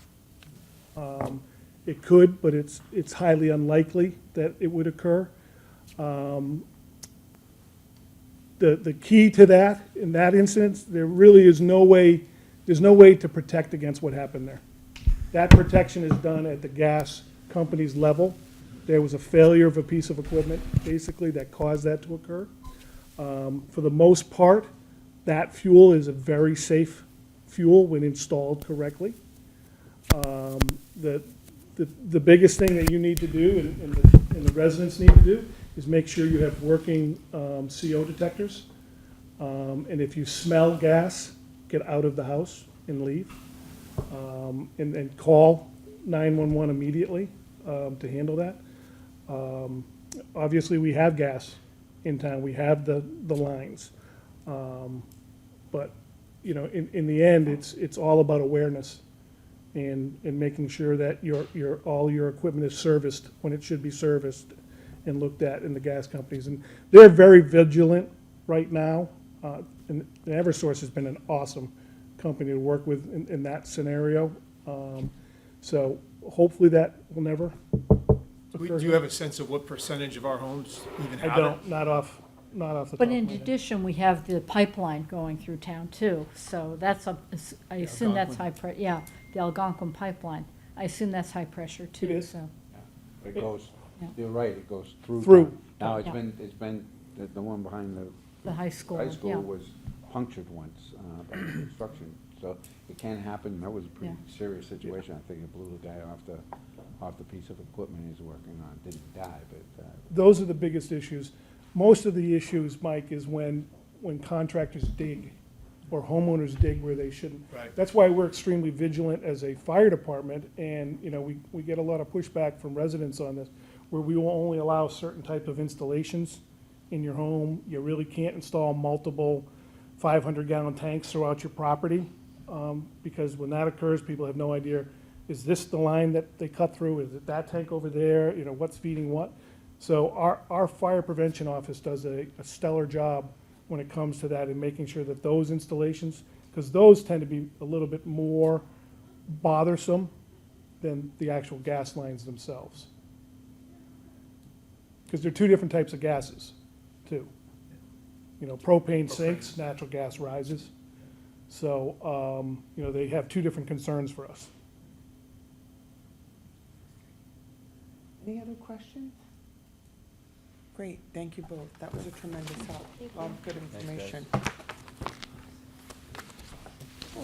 It could, but it's highly unlikely that it would occur. The key to that, in that instance, there really is there's no way to protect against what happened there. That protection is done at the gas company's level. There was a failure of a piece of equipment, basically, that caused that to occur. For the most part, that fuel is a very safe fuel when installed correctly. The biggest thing that you need to do, and the residents need to do, is make sure you have working CO detectors. And if you smell gas, get out of the house and leave. And call 911 immediately to handle that. Obviously, we have gas in town. We have the lines. But, you know, in the end, it's all about awareness and making sure that all your equipment is serviced when it should be serviced and looked at in the gas companies. And they're very vigilant right now. And Eversource has been an awesome company to work with in that scenario. So hopefully that will never occur. Do you have a sense of what percentage of our homes even have I it? don't, not off the top but of in my head. addition, we have the pipeline going through town too, so that's, I assume that's Algonquin. yeah, the Algonquin pipeline. I assume that's high pressure too, is. so. It goes, Yeah. you're right, it goes through. Through. town. Now, Yeah. it's been, the one behind The high school, high yeah. school was punctured once by construction, so it can happen. That was a pretty serious situation. I think it blew the guy off the piece of equipment he's working on. Didn't die, but, Those are the biggest issues. Most of the issues, Mike, is when contractors dig or homeowners dig where they shouldn't. Right. That's why we're extremely vigilant as a fire department, and, you know, we get a lot of pushback from residents on this, where we will only allow certain type of installations in your home. You really can't install multiple 500-gallon tanks throughout your property, because when that occurs, people have no idea, is this the line that they cut through? Is it that tank over there? You know, what's feeding what? So our fire prevention office does a stellar job when it comes to that and making sure that those installations, because those tend to be a little bit more bothersome than the actual gas lines themselves. Because they're two different types of gases, too. You know, propane sinks, natural gas rises. So, you know, they have two different concerns for us. Any other questions? Great, thank you both. That was a tremendous help. A lot of good information. Oh, a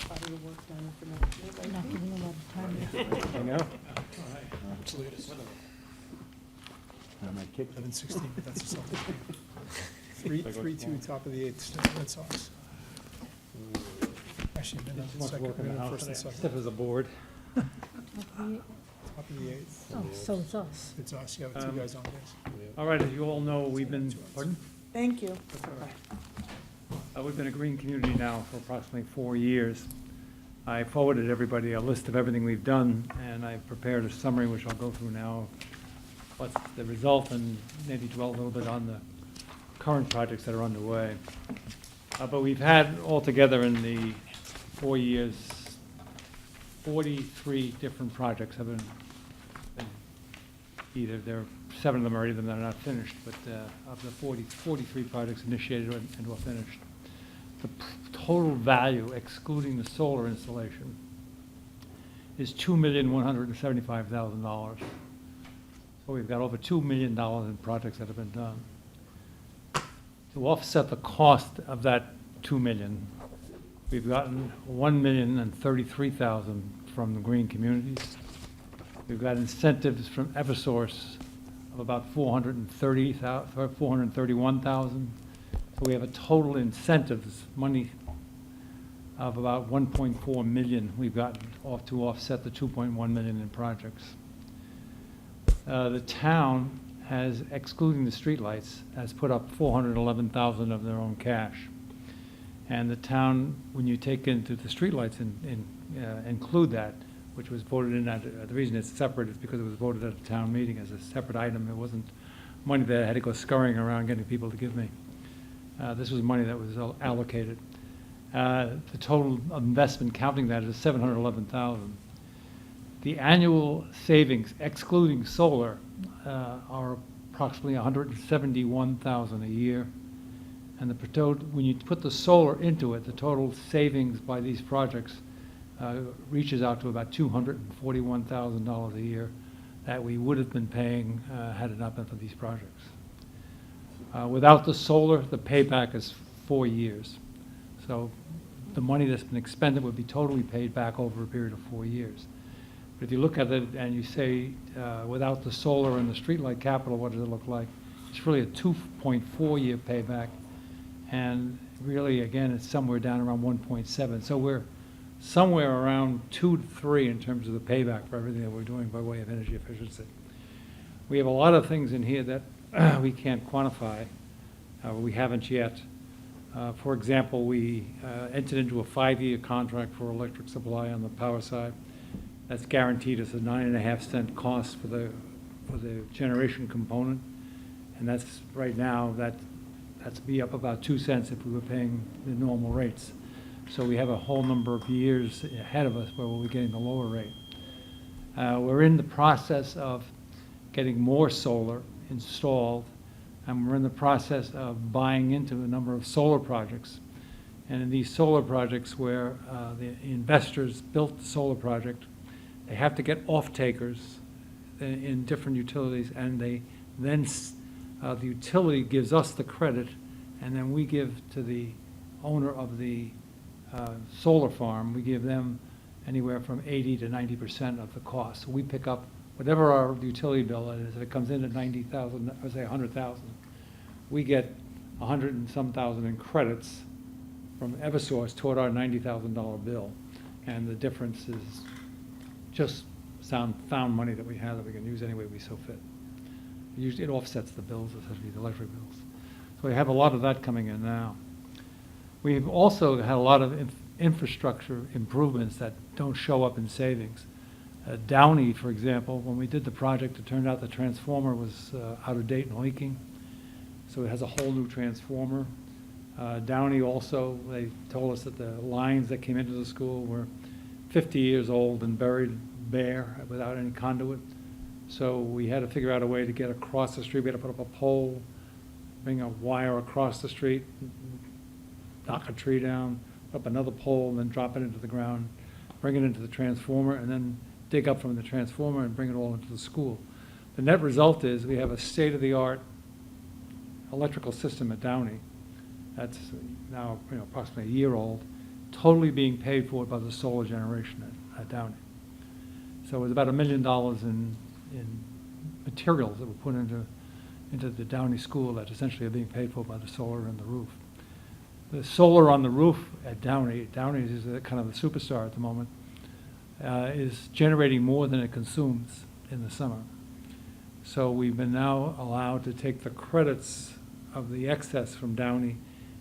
lot of your work done for next year, I Not think. giving a lot of time. I know. Absolutely. My kids. 11:16, but that's a something. 3-2, top of the eighth, Red Sox. Actually, been on the second, been on first and second. as a board. Top of the eighth. Oh, so it's us. It's us, yeah, with two guys on base. All right, as you all know, we've been, pardon? Thank you. We've been a green community now for approximately 4 years. I forwarded everybody a list of everything we've done, and I prepared a summary, which I'll go through now. What's the result, and maybe dwell a little bit on the current projects that are underway. But we've had altogether in the 4 years, 43 different projects have been either, there are 7 of them already that are not finished, but of the 43 projects initiated and were finished. The total value, excluding the solar installation, is $2,175,000. So we've got over $2 million in projects that have been done. To offset the cost of that $2 million, we've gotten $1,033,000 from the green communities. We've got incentives from Eversource of about $431,000. So we have a total incentives money of about $1.4 million we've gotten off to offset the $2.1 million in projects. The town has, excluding the streetlights, has put up $411,000 of their own cash. And the town, when you take into the streetlights and include that, which was voted in, the reason it's separate is because it was voted at a town meeting as a separate item. It wasn't money that I had to go scurrying around getting people to give me. This was money that was allocated. The total investment counting that is $711,000. The annual savings, excluding solar, are approximately $171,000 a year. And when you put the solar into it, the total savings by these projects reaches out to about $241,000 a year that we would have been paying had it not been for these projects. Without the solar, the payback is 4 years. So the money that's been expended would be totally paid back over a period of 4 years. But if you look at it and you say, without the solar and the streetlight capital, what does it look like? It's really a 2.4-year payback. And really, again, it's somewhere down around 1.7. So we're somewhere around 2 to 3 in terms of the payback for everything that we're doing by way of energy efficiency. We have a lot of things in here that we can't quantify. We haven't yet. For example, we entered into a 5-year contract for electric supply on the power side. That's guaranteed us a 9.5-cent cost for the generation component, and that's right now that's be up about 2 cents if we were paying the normal rates. So we have a whole number of years ahead of us where we'll be getting the lower rate. We're in the process of getting more solar installed, and we're in the process of buying into a number of solar projects. And in these solar projects where the investors built the solar project, They have to get off-takers in different utilities, and they then, the utility gives us the credit, and then we give to the owner of the solar farm, we give them anywhere from 80 to 90% of the cost. So we pick up whatever our utility bill is. If it comes in at 90,000, or say 100,000, we get 100 and some thousand in credits from Eversource toward our $90,000 bill. And the difference is just found money that we have that we can use any way we so fit. Usually it offsets the bills, especially the electric bills. So we have a lot of that coming in now. We've also had a lot of infrastructure improvements that don't show up in savings. Downey, for example, when we did the project, it turned out the transformer was out of date and leaking. So it has a whole new transformer. Downey also, they told us that the lines that came into the school were 50 years old and buried bare without any conduit. So we had to figure out a way to get across the street. We had to put up a pole, bring a wire across the street, knock a tree down, up another pole, and then drop it into the ground, bring it into the transformer, and then dig up from the transformer and bring it all into the school. The net result is we have a state-of-the-art electrical system at Downey that's now approximately a year old, totally being paid for by the solar generation at Downey. So it was about $1 million in materials that were put into the Downey school that essentially are being paid for by the solar and the roof. The solar on the roof at Downey is kind of the superstar at the moment, is generating more than it consumes in the summer. So we've been now allowed to take the credits of the excess from Downey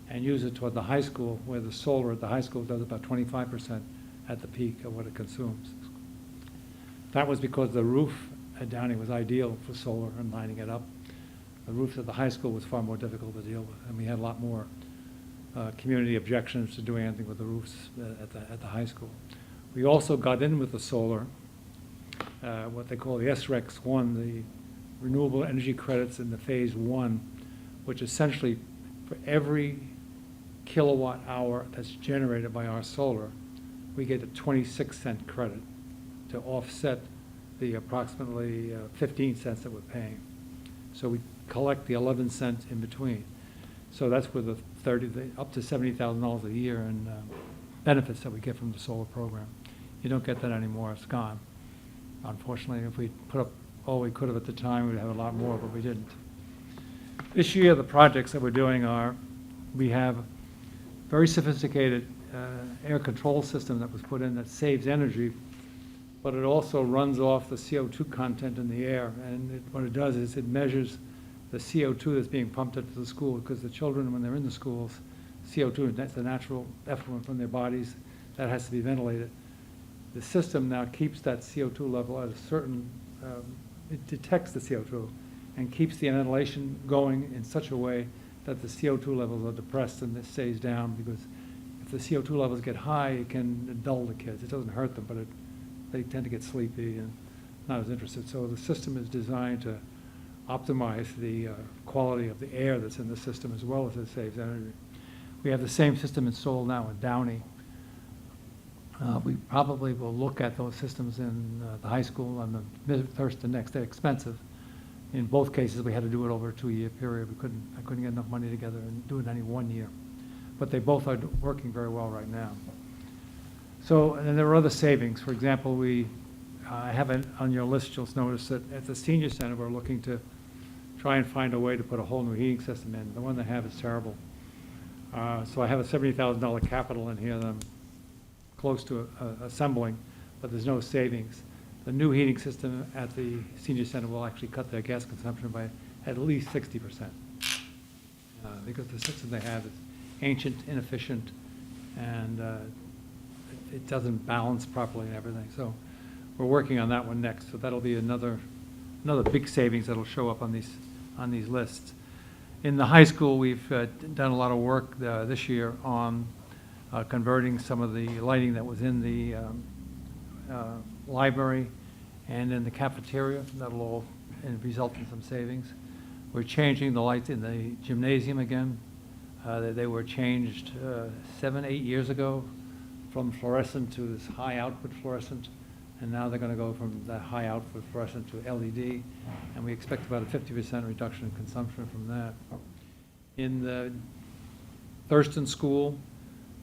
and use it toward the high school, where the solar at the high school does about 25% at the peak of what it consumes. That was because the roof at Downey was ideal for solar and lining it up. The roof at the high school was far more difficult to deal with, and we had a lot more community objections to doing anything with the roofs at the high school. We also got in with the solar, what they call the SREX 1, the renewable energy credits in the phase 1, which essentially for every kilowatt hour that's generated by our solar, we get a 26-cent credit to offset the approximately 15 cents that we're paying. So we collect the 11 cents in between. So that's where the up to $70,000 a year in benefits that we get from the solar program. You don't get that anymore, it's gone. Unfortunately, if we put up all we could have at the time, we'd have a lot more, but we didn't. This year, the projects that we're doing are, we have a very sophisticated air control system that was put in that saves energy, but it also runs off the CO2 content in the air. And what it does is it measures the CO2 that's being pumped into the school, because the children, when they're in the schools, CO2, that's the natural effluent from their bodies, that has to be ventilated. The system now keeps that CO2 level at a certain, it detects the CO2 and keeps the ventilation going in such a way that the CO2 levels are depressed and it stays down, because if the CO2 levels get high, it can dull the kids. It doesn't hurt them, but they tend to get sleepy and not as interested. So the system is designed to optimize the quality of the air that's in the system, as well as it saves energy. We have the same system installed now in Downey. We probably will look at those systems in the high school on the first and next. They're expensive. In both cases, we had to do it over a 2-year period. I couldn't get enough money together and do it in any 1 year. But they both are working very well right now. So, and then there are other savings. For example, I haven't on your list, you'll notice that at the senior center, we're looking to try and find a way to put a whole new heating system in. The one they have is terrible. So I have a $70,000 capital in here that I'm close to assembling, but there's no savings. The new heating system at the senior center will actually cut their gas consumption by at least 60%. Because the system they have is ancient, inefficient, and it doesn't balance properly and everything. So we're working on that one next. So that'll be another big savings that'll show up on these lists. In the high school, we've done a lot of work this year on converting some of the lighting that was in the library and in the cafeteria. That'll all result in some savings. We're changing the lights in the gymnasium again. They were changed 7, 8 years ago from fluorescent to this high output fluorescent, and now they're gonna go from that high output fluorescent to LED, and we expect about a 50% reduction in consumption from that. In the Thurston School,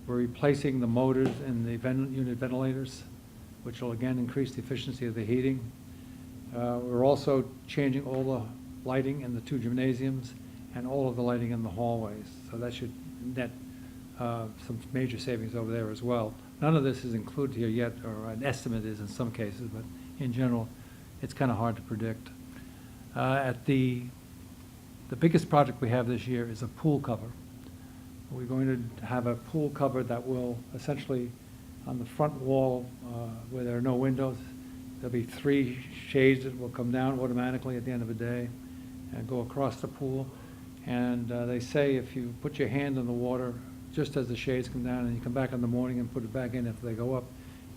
we're replacing the motors in the unit ventilators, which will again increase the efficiency of the heating. We're also changing all the lighting in the 2 gymnasiums and all of the lighting in the hallways, so that should net some major savings over there as well. None of this is included here yet, or an estimate is in some cases, but in general, it's kind of hard to predict. The biggest project we have this year is a pool cover. We're going to have a pool cover that will essentially, on the front wall where there are no windows, there'll be 3 shades that will come down automatically at the end of the day and go across the pool. And they say if you put your hand in the water just as the shades come down and you come back in the morning and put it back in, if they go up,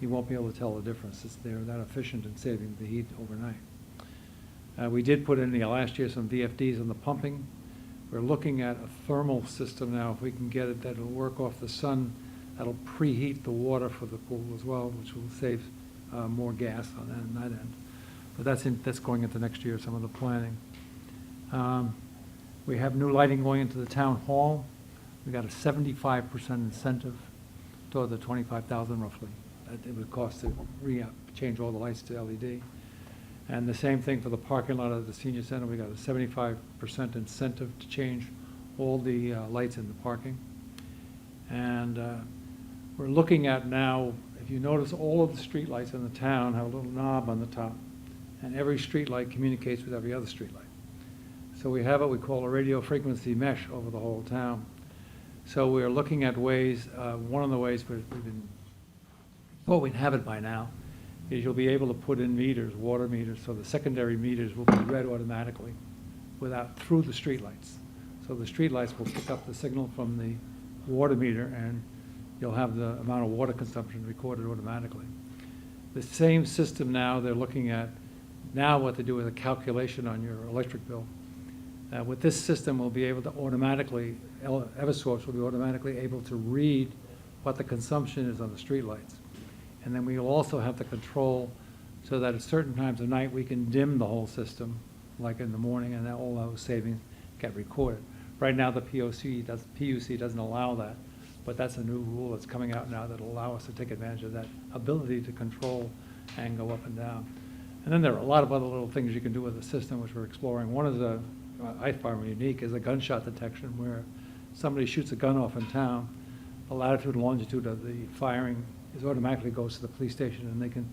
you won't be able to tell the difference. They're that efficient in saving the heat overnight. We did put in last year some VFDs on the pumping. We're looking at a thermal system now, if we can get it, that'll work off the sun, that'll preheat the water for the pool as well, which will save more gas on that end. But that's going into next year, some of the planning. We have new lighting going into the town hall. We got a 75% incentive toward the $25,000 roughly. It would cost to change all the lights to LED. And the same thing for the parking lot of the senior center. We got a 75% incentive to change all the lights in the parking. And we're looking at now, if you notice, all of the street lights in the town have a little knob on the top, and every street light communicates with every other street light. So we have what we call a radio frequency mesh over the whole town. So we're looking at ways, one of the ways we'd have it by now, is you'll be able to put in meters, water meters, so the secondary meters will be read automatically through the streetlights. So the streetlights will pick up the signal from the water meter, and you'll have the amount of water consumption recorded automatically. The same system now, they're looking at now what to do with a calculation on your electric bill. With this system, we'll be able to automatically, Eversource will be automatically able to read what the consumption is on the streetlights. And then we'll also have the control so that at certain times of night, we can dim the whole system, like in the morning, and then all those savings get recorded. Right now, the PUC doesn't allow that, but that's a new rule that's coming out now that'll allow us to take advantage of that ability to control and go up and down. And then there are a lot of other little things you can do with the system, which we're exploring. One of the, I find unique, is a gunshot detection, where somebody shoots a gun off in town, the latitude and longitude of the firing automatically goes to the police station, and they can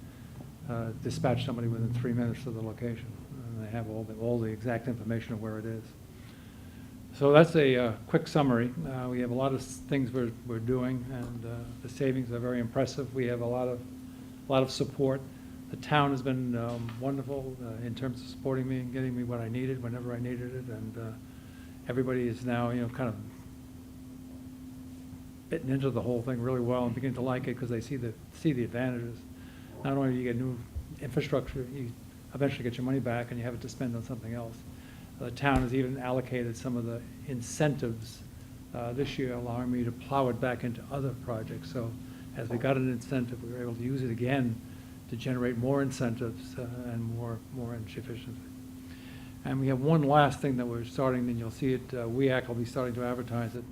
dispatch somebody within 3 minutes to the location. And they have all the exact information of where it is. So that's a quick summary. We have a lot of things we're doing, and the savings are very impressive. We have a lot of support. The town has been wonderful in terms of supporting me and getting me what I needed whenever I needed it, and everybody is now, kind of fitting into the whole thing really well and beginning to like it because they see the advantages. Not only do you get new infrastructure, you eventually get your money back and you have it to spend on something else. The town has even allocated some of the incentives this year, allowing me to plow it back into other projects. So as we got an incentive, we were able to use it again to generate more incentives and more energy efficiency. And we have one last thing that we're starting, and you'll see it, WEAC will be starting to advertise it.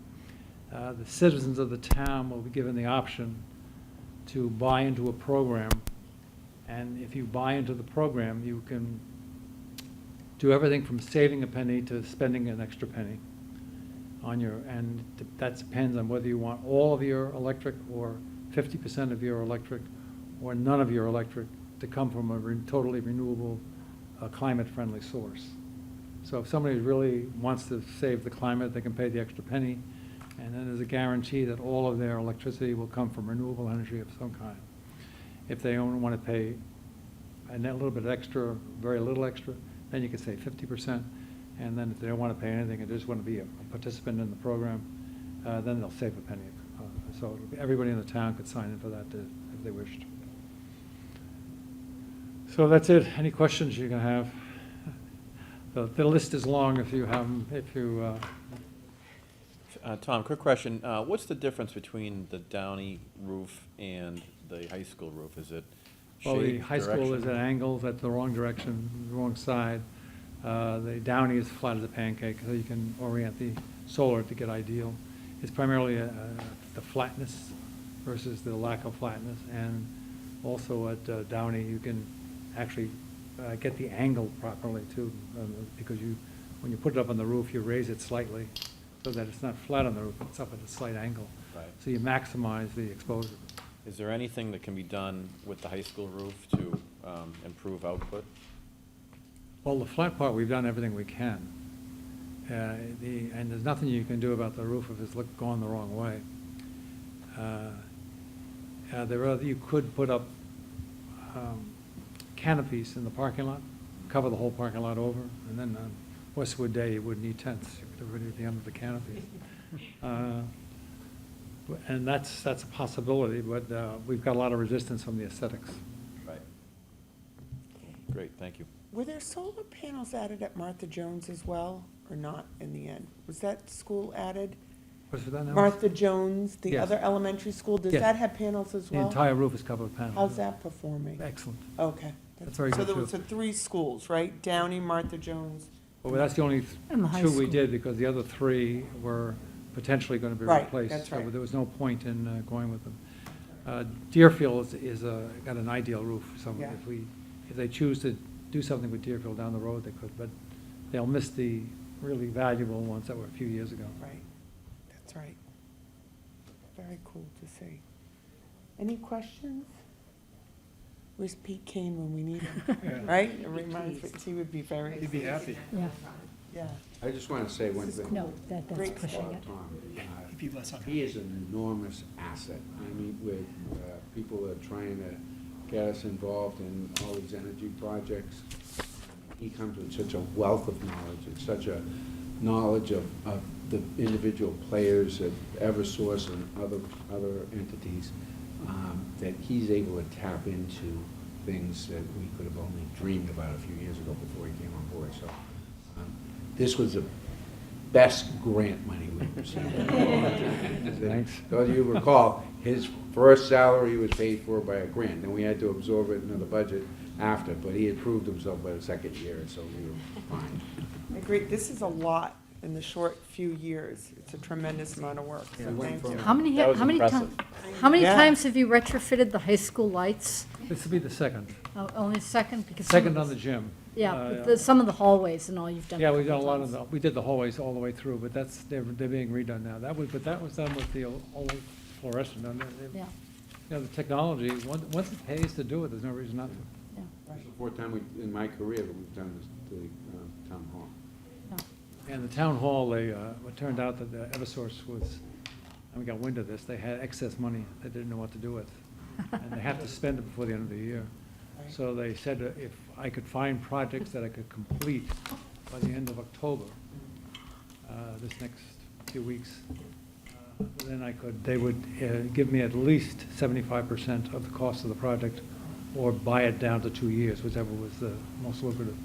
The citizens of the town will be given the option to buy into a program, and if you buy into the program, you can do everything from saving a penny to spending an extra penny on and that depends on whether you want all of your electric or 50% of your electric or none of your electric to come from a totally renewable, climate-friendly source. So if somebody really wants to save the climate, they can pay the extra penny. And then there's a guarantee that all of their electricity will come from renewable energy of some kind. If they only want to pay a little bit extra, very little extra, then you can say 50%. And then if they don't want to pay anything and just want to be a participant in the program, then they'll save a penny. So everybody in the town could sign in for that if they wished. So that's it. Any questions you can have? The list is long if you have them. Tom, quick question. What's the difference between the Downey roof and the high school roof? Is it Well, the shape, high school is direction? at angles, at the wrong direction, the wrong side. The Downey is flat as a pancake, so you can orient the solar to get ideal. It's primarily the flatness versus the lack of flatness. And also at Downey, you can actually get the angle properly too, because when you put it up on the roof, you raise it slightly so that it's not flat on the roof, it's up at a slight angle. Right. So you maximize the exposure. Is there anything that can be done with the high school roof to improve output? Well, the flat part, we've done everything we can. And there's nothing you can do about the roof if it's gone the wrong way. You could put up canopies in the parking lot, cover the whole parking lot over, and then on Westwood Day, you wouldn't need tents, you could have it at the end of the canopies. And that's a possibility, but we've got a lot of resistance from the aesthetics. Right. Great, thank you. Were there solar panels added at Martha Jones as well, or not in the end? Was that school added? What's that now? Martha Jones, the Yes. other elementary school, does Yes. that have panels as The well? entire roof is covered with panels. How's that performing? Excellent. Okay. That's very So good, there too. was the three schools, right? Downey, Martha Jones. Well, that's the only And the high two we school. did, because the other three were potentially going to be Right, replaced. that's right. So there was no point in going with them. Deerfield is got an ideal roof, so Yeah. if they choose to do something with Deerfield down the road, they could, but they'll miss the really valuable ones that were a few years ago. Right, that's right. Very cool to see. Any questions? Where's Pete Kane when we need him, right? It reminds me, he would be very, He'd be happy. Yeah, yeah. I just want to say one thing. no, that's Great pushing stuff. it. Tom, He'd be less he is an enormous asset. I meet with people that are trying to get us involved in all these energy projects. He comes with such a wealth of knowledge and such a knowledge of the individual players at Eversource and other entities, that he's able to tap into things that we could have only dreamed about a few years ago before he came on board. So this was the best grant money we've received. Thanks. So as you recall, his first salary was paid for by a grant, and we had to absorb it into the budget after, but he had proved himself by the second year, so we were fine. I agree, this is a lot in the short few years. It's a tremendous amount of work, so We went thank you. How many, That was how many times, impressive. how many Yeah. times have you retrofitted the high school lights? This will be the second. Oh, only second, because. some of Second on the this- gym. Yeah, but some of the hallways and all you've done. Yeah, a we've done a couple lot of times. we did the hallways all the way through, but they're being redone now. But that was done with the old fluorescent. Yeah, You know, the technology, once it pays to do it, there's no reason not to. yeah, This is the fourth time in my career that we've done this to the town hall. yeah. And the town hall, it turned out that the Eversource was, and we got wind of this, they had excess money they didn't know what to do with. And they have to spend it before the end of the year. So they said that if I could find projects that I could complete by the end of October, this next few weeks, then they would give me at least 75% of the cost of the project, or buy it down to 2 years, whichever was the most lucrative.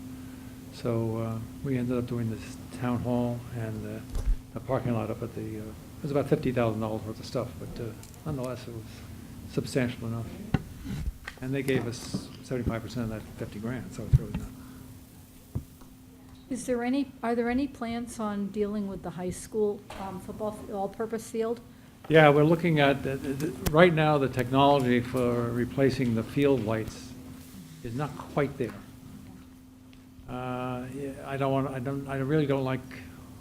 So we ended up doing this town hall and the parking lot up at the, it was about $50,000 worth of stuff, but nonetheless, it was substantial enough. And they gave us 75% of that 50 grand, so it's really not. Is there are there any plans on dealing with the high school football, all-purpose field? Yeah, we're looking at, right now, the technology for replacing the field lights is not quite there. Yeah, I really don't like,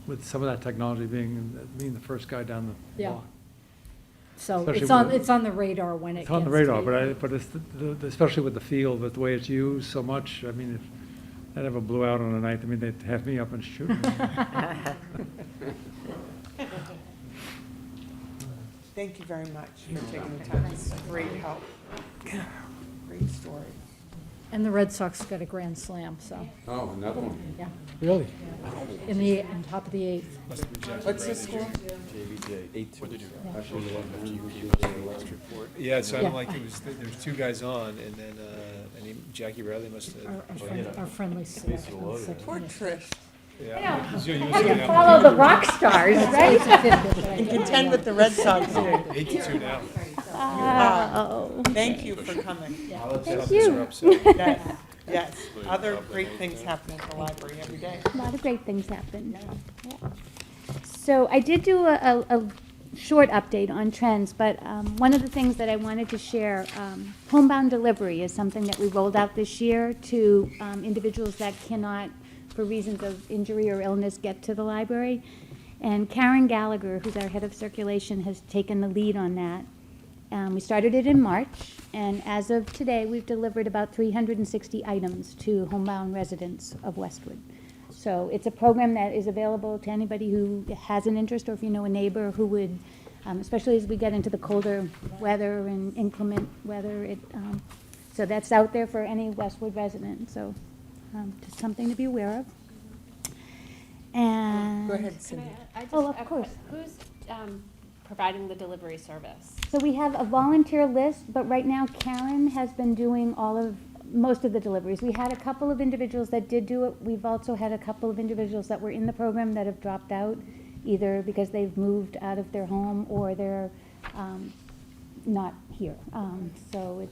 with some of that technology being the first guy down the Yeah. block. So Especially it's on the radar when it It's gets. on the radar, to- but it's, especially with the field, with the way it's used so much, I mean, if that ever blew out on a night, I mean, they'd have me up and shoot me. Thank you very much for taking the time. This is great help. Great story. And the Red Sox got a grand slam, so, Oh, another one. yeah, Really? on top of the eighth. What's the score? Yeah, it sounded Yeah. like there was two guys on, and then, Jackie Riley must have. Our friendly select. Poor Trish. Yeah. So you were I saying can that follow the rock stars, right? And contend with the Red Sox. 8-2 now. Oh. Thank you for coming. Thank you. Yes, yes. Other great things happen at the library every day. A lot of great things happen. Yeah. So I did do a short update on trends, but one of the things that I wanted to share, homebound delivery is something that we rolled out this year to individuals that cannot, for reasons of injury or illness, get to the library. And Karen Gallagher, who's our head of circulation, has taken the lead on that. We started it in March, and as of today, we've delivered about 360 items to homebound residents of Westwood. So it's a program that is available to anybody who has an interest, or if you know a neighbor who would, especially as we get into the colder weather and inclement weather. So that's out there for any Westwood resident, so just something to be aware of. And Go ahead, Cindy. Oh, of course. Who's providing the delivery service? So we have a volunteer list, but right now Karen has been doing most of the deliveries. We had a couple of individuals that did do it. We've also had a couple of individuals that were in the program that have dropped out, either because they've moved out of their home or they're not here. So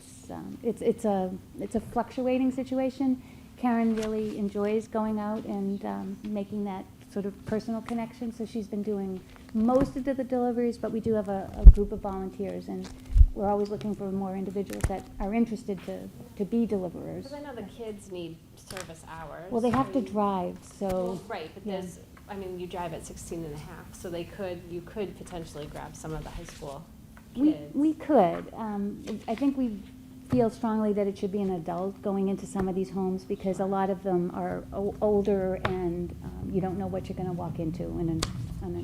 it's a fluctuating situation. Karen really enjoys going out and making that sort of personal connection, so she's been doing most of the deliveries, but we do have a group of volunteers, and we're always looking for more individuals that are interested to be deliverers. Because I know the kids need service hours. Well, they have to drive, so. Well, right, but yeah. there's, I mean, you drive at 16 and a half, so you could potentially grab some of the high school kids. We could. I think we feel strongly that it should be an adult going into some of these homes, because a lot of them are older, and you don't know what you're gonna walk into on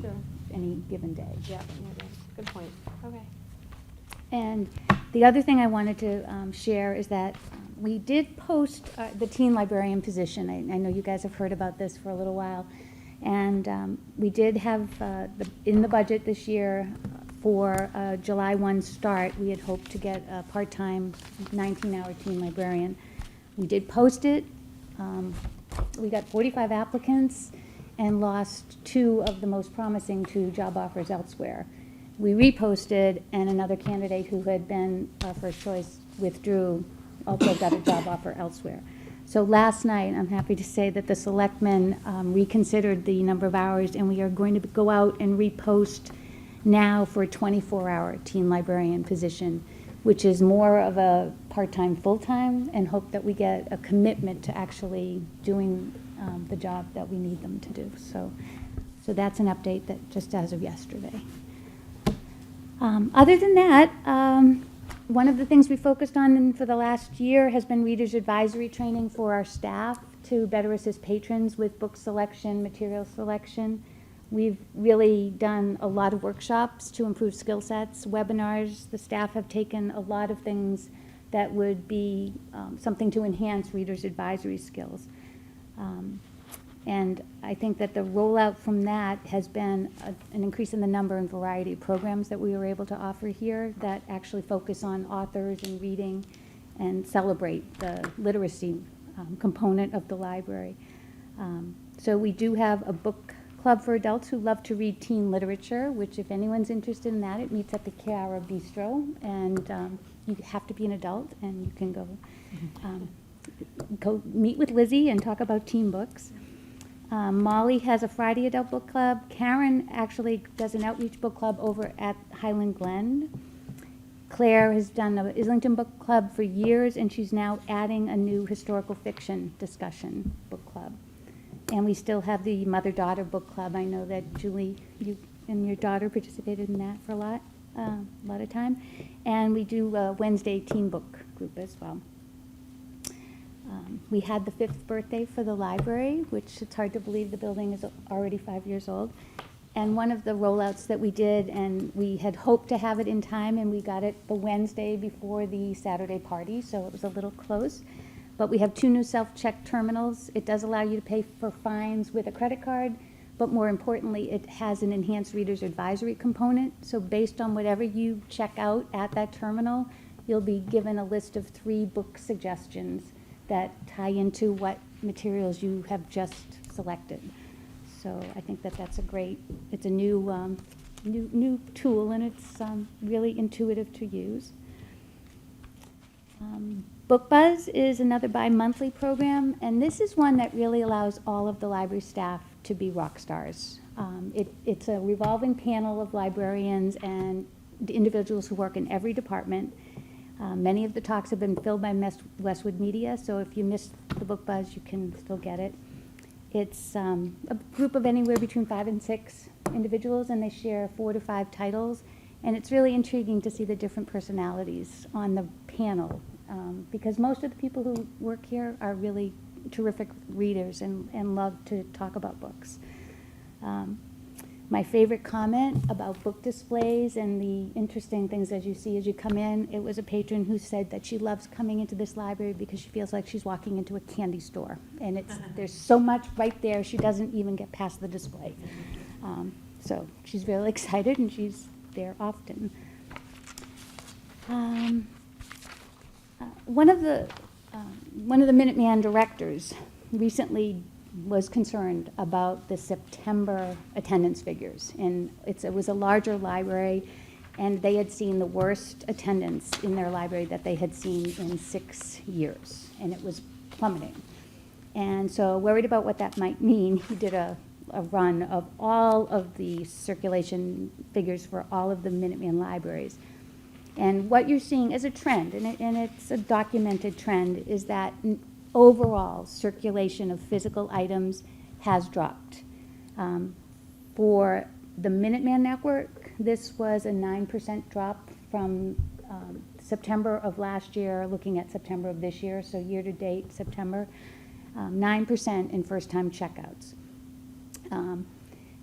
Sure. any given day. Yeah, good point. Okay. And the other thing I wanted to share is that we did post the teen librarian position. I know you guys have heard about this for a little while. And we did have, in the budget this year, for July 1 start, we had hoped to get a part-time 19-hour teen librarian. We did post it. We got 45 applicants and lost 2 of the most promising to job offers elsewhere. We reposted, and another candidate who had been our first choice withdrew, also got a job offer elsewhere. So last night, I'm happy to say that the selectmen reconsidered the number of hours, and we are going to go out and repost now for a 24-hour teen librarian position, which is more of a part-time, full-time, and hope that we get a commitment to actually doing the job that we need them to do. So that's an update that just as of yesterday. Other than that, one of the things we focused on for the last year has been readers advisory training for our staff to better assist patrons with book selection, material selection. We've really done a lot of workshops to improve skill sets, webinars. The staff have taken a lot of things that would be something to enhance readers advisory skills. And I think that the rollout from that has been an increase in the number and variety of programs that we were able to offer here that actually focus on authors and reading and celebrate the literacy component of the library. So we do have a book club for adults who love to read teen literature, which if anyone's interested in that, it meets at the Chiara Bistro, and you have to be an adult, and you can go meet with Lizzie and talk about teen books. Molly has a Friday adult book club. Karen actually does an outreach book club over at Highland Glen. Claire has done an Islington book club for years, and she's now adding a new historical fiction discussion book club. And we still have the mother-daughter book club. I know that Julie, you and your daughter participated in that for a lot of time. And we do a Wednesday teen book group as well. We had the 5th birthday for the library, which it's hard to believe the building is already 5 years old. And one of the rollouts that we did, and we had hoped to have it in time, and we got it the Wednesday before the Saturday party, so it was a little close. But we have 2 new self-check terminals. It does allow you to pay for fines with a credit card, but more importantly, it has an enhanced reader's advisory component. So based on whatever you check out at that terminal, you'll be given a list of 3 book suggestions that tie into what materials you have just selected. So I think that that's it's a new new tool, and it's really intuitive to use. Book Buzz is another bi-monthly program, and this is one that really allows all of the library staff to be rock stars. It's a revolving panel of librarians and the individuals who work in every department. Many of the talks have been filled by Westwood Media, so if you missed the Book Buzz, you can still get it. It's a group of anywhere between 5 and 6 individuals, and they share 4 to 5 titles. And it's really intriguing to see the different personalities on the panel, because most of the people who work here are really terrific readers and love to talk about books. My favorite comment about book displays and the interesting things as you see as you come in, it was a patron who said that she loves coming into this library because she feels like she's walking into a candy store. And there's so much right there, she doesn't even get past the display. So she's really excited, and she's there often. One of the Minuteman directors recently was concerned about the September attendance figures. And it was a larger library, and they had seen the worst attendance in their library that they had seen in 6 years, and it was plummeting. And so, worried about what that might mean, he did a run of all of the circulation figures for all of the Minuteman libraries. And what you're seeing is a trend, and it's a documented trend, is that overall circulation of physical items has dropped. For the Minuteman network, this was a 9% drop from September of last year, looking at September of this year, so year-to-date September, 9% in first-time checkouts.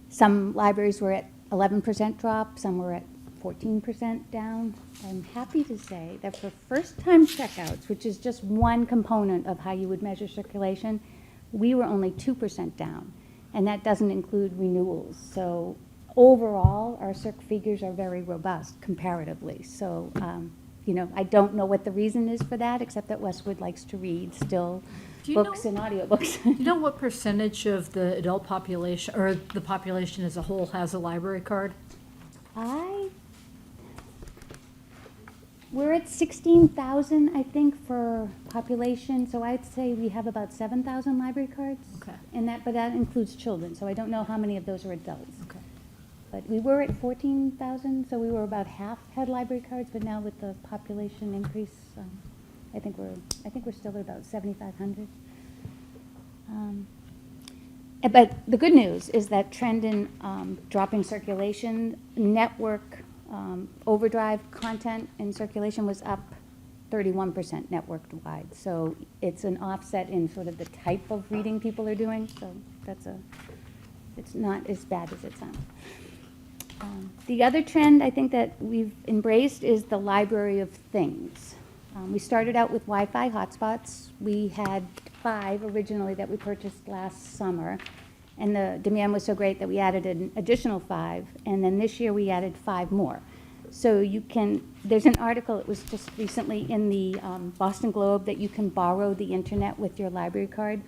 Some libraries were at 11% drop, some were at 14% down. I'm happy to say that for first-time checkouts, which is just one component of how you would measure circulation, we were only 2% down, and that doesn't include renewals. So overall, our circ figures are very robust comparatively. So, I don't know what the reason is for that, except that Westwood likes to read still books and audiobooks. Do you know what percentage of the adult population, or the population as a whole, has a library card? We're at 16,000, I think, for population, so I'd say we have about 7,000 library cards. Okay. But that includes children, so I don't know how many of those are adults. Okay. But we were at 14,000, so we were about half had library cards, but now with the population increase, I think we're still at about 7,500. But the good news is that trend in dropping circulation, network overdrive content and circulation was up 31% network-wide. So it's an offset in sort of the type of reading people are doing. So it's not as bad as it sounds. The other trend I think that we've embraced is the library of things. We started out with Wi-Fi hotspots. We had 5 originally that we purchased last summer. And the demand was so great that we added an additional 5, and then this year we added 5 more. So there's an article, it was just recently in the Boston Globe, that you can borrow the internet with your library card.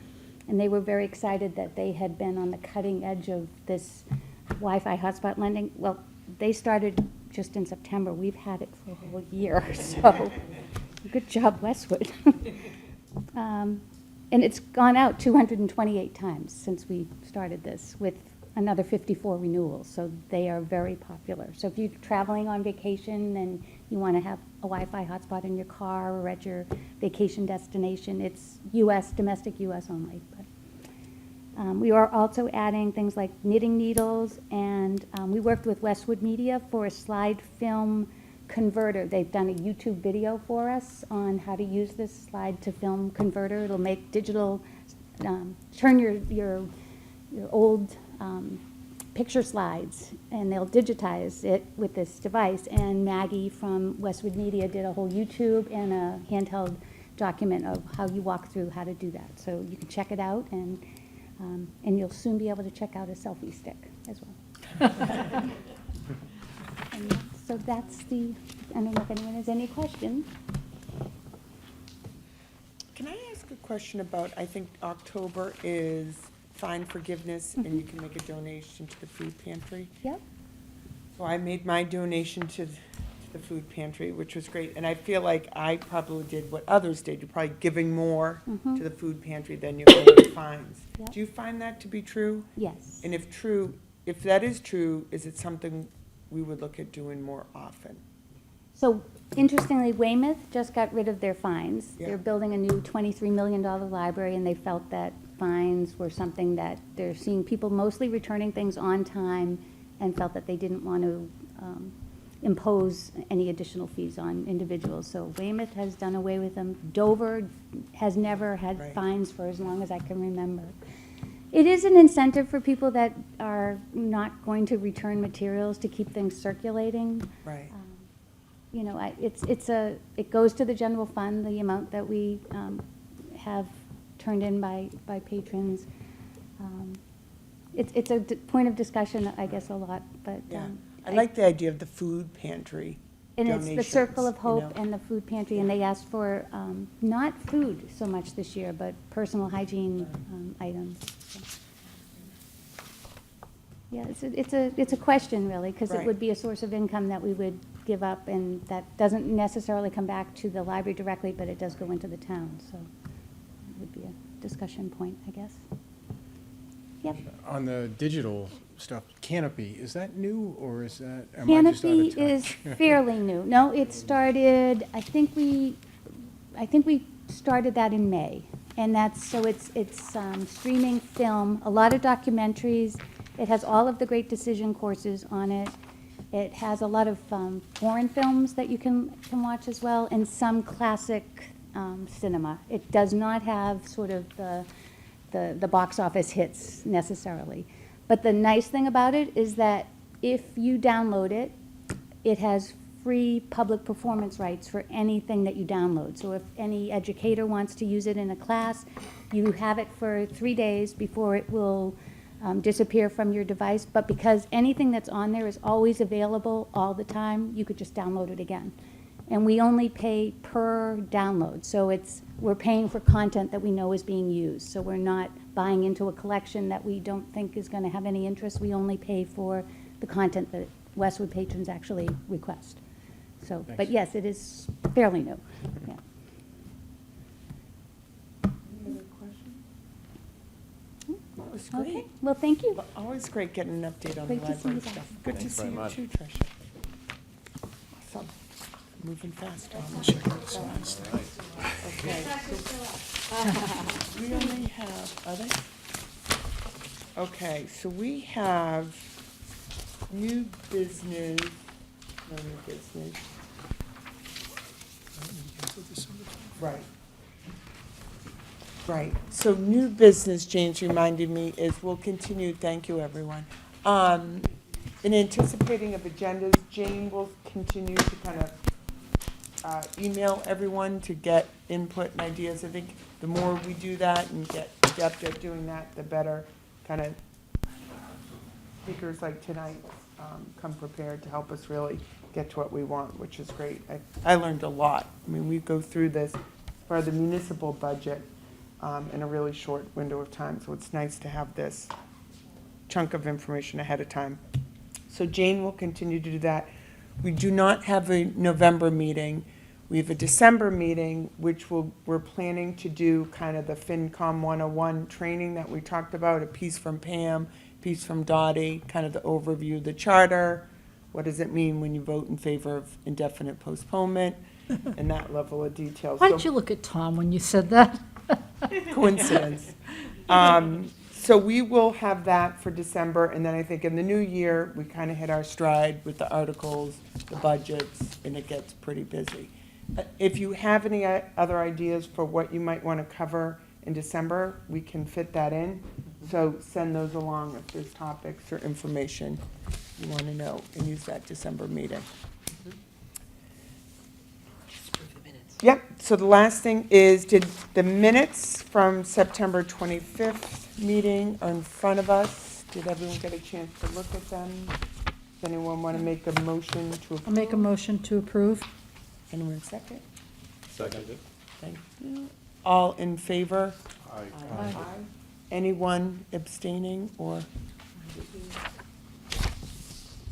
And they were very excited that they had been on the cutting edge of this Wi-Fi hotspot lending. Well, they started just in September. We've had it for a whole year, so good job, Westwood. And it's gone out 228 times since we started this, with another 54 renewals, so they are very popular. So if you're traveling on vacation and you want to have a Wi-Fi hotspot in your car or at your vacation destination, it's domestic US only. But we are also adding things like knitting needles, and we worked with Westwood Media for a slide film converter. They've done a YouTube video for us on how to use this slide to film converter. It'll make digital, turn your old picture slides, and they'll digitize it with this device. And Maggie from Westwood Media did a whole YouTube and a handheld document of how you walk through how to do that. So you can check it out, and you'll soon be able to check out a selfie stick as well. And so that's I don't know if anyone has any questions. Can I ask a question about, I think October is fine forgiveness, and you can make a donation to the food pantry. Yep. So I made my donation to the food pantry, which was great, and I feel like I probably did what others did. You're probably giving more Mhm. to the food pantry than you're paying fines. Yep. Do you find that to be true? Yes. And if true, if that is true, is it something we would look at doing more often? So interestingly, Weymouth just got rid of their fines. Yeah. They're building a new $23 million library, and they felt that fines were something that they're seeing people mostly returning things on time, and felt that they didn't want to impose any additional fees on individuals. So Weymouth has done away with them. Dover has never had Right. fines for as long as I can remember. It is an incentive for people that are not going to return materials to keep things circulating. Right. You know, it goes to the general fund, the amount that we have turned in by patrons. It's a point of discussion, I guess, a lot, but. Yeah. I like the idea of the food pantry And it's the Circle of donations, you Hope know? and the food pantry, and they asked for, not food so much this year, but personal hygiene items. Yeah, it's a question, really, because it Right. would be a source of income that we would give up, and that doesn't necessarily come back to the library directly, but it does go into the town, so it would be a discussion point, I guess. Yep. On the digital stuff, Canopy, is that new, or is that, am I just out Canopy of is touch? fairly new. No, it started, I think we started that in May. And that's, so it's streaming film, a lot of documentaries. It has all of the great decision courses on it. It has a lot of foreign films that you can watch as well, and some classic cinema. It does not have sort of the box office hits necessarily. But the nice thing about it is that if you download it, it has free public performance rights for anything that you download. So if any educator wants to use it in a class, you have it for 3 days before it will disappear from your device. But because anything that's on there is always available all the time, you could just download it again. And we only pay per download. So we're paying for content that we know is being used. So we're not buying into a collection that we don't think is going to have any interest. We only pay for the content that Westwood patrons actually request. So, but Thanks. yes, it is fairly new. Yeah. Any other questions? That was Okay, great. well, thank you. Well, always great getting an update on the Great to see library you guys. stuff. Good to Thanks see very you much. too, Tricia. Awesome. Moving fast. Okay. So we only have, are they? Okay, so we have new business, no new business. Right. Right, so new business, James reminded me, is we'll continue, thank you, everyone. In anticipating of agendas, Jane will continue to kind of email everyone to get input and ideas. I think the more we do that and get adept at doing that, the better kind of speakers like tonight come prepared to help us really get to what we want, which is great. I learned a lot. I mean, we go through this for the municipal budget in a really short window of time, so it's nice to have this chunk of information ahead of time. So Jane will continue to do that. We do not have a November meeting. We have a December meeting, which we're planning to do kind of the FinCom 101 training that we talked about, a piece from Pam, piece from Dottie, kind of the overview of the charter. What does it mean when you vote in favor of indefinite postponement, and that level of detail. Why So- did you look at Tom when you said that? Coincidence. So we will have that for December, and then I think in the new year, we kind of hit our stride with the articles, the budgets, and it gets pretty busy. If you have any other ideas for what you might want to cover in December, we can fit that in. So send those along if there's topics or information you want to know, and use that December meeting. Yep, so the last thing is, did the minutes from September 25th meeting are in front of us? Did everyone get a chance to look at them? Does anyone want to make a motion to approve? I'll make a motion to approve. Anyone second? Seconded. Thank you. All in favor? Aye. Anyone abstaining or?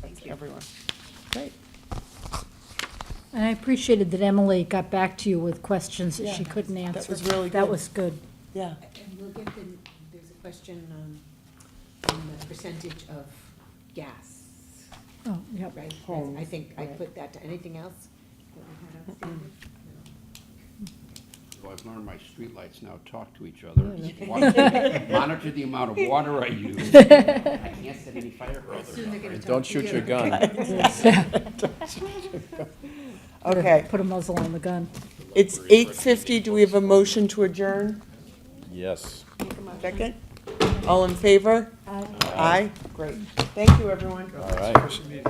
That's everyone. Great. And I appreciated that Emily got back to you with questions that she Yeah, couldn't answer. that was really That good. was good. Yeah. And we'll get the, there's a question on the percentage of gas, Oh, yep. right? Homes, I think I right. put that to, anything else that we had outstanding? So I've learned my streetlights now talk to each other. Monitor the amount of water I use. I can't set any fire Soon they're gonna hydrants. talk Don't to shoot you. your gun. Okay, Put a muzzle on the gun. it's 8:50. Do we have a motion to adjourn? Yes. Second? All in favor? Aye. Great. Thank you, everyone. All right.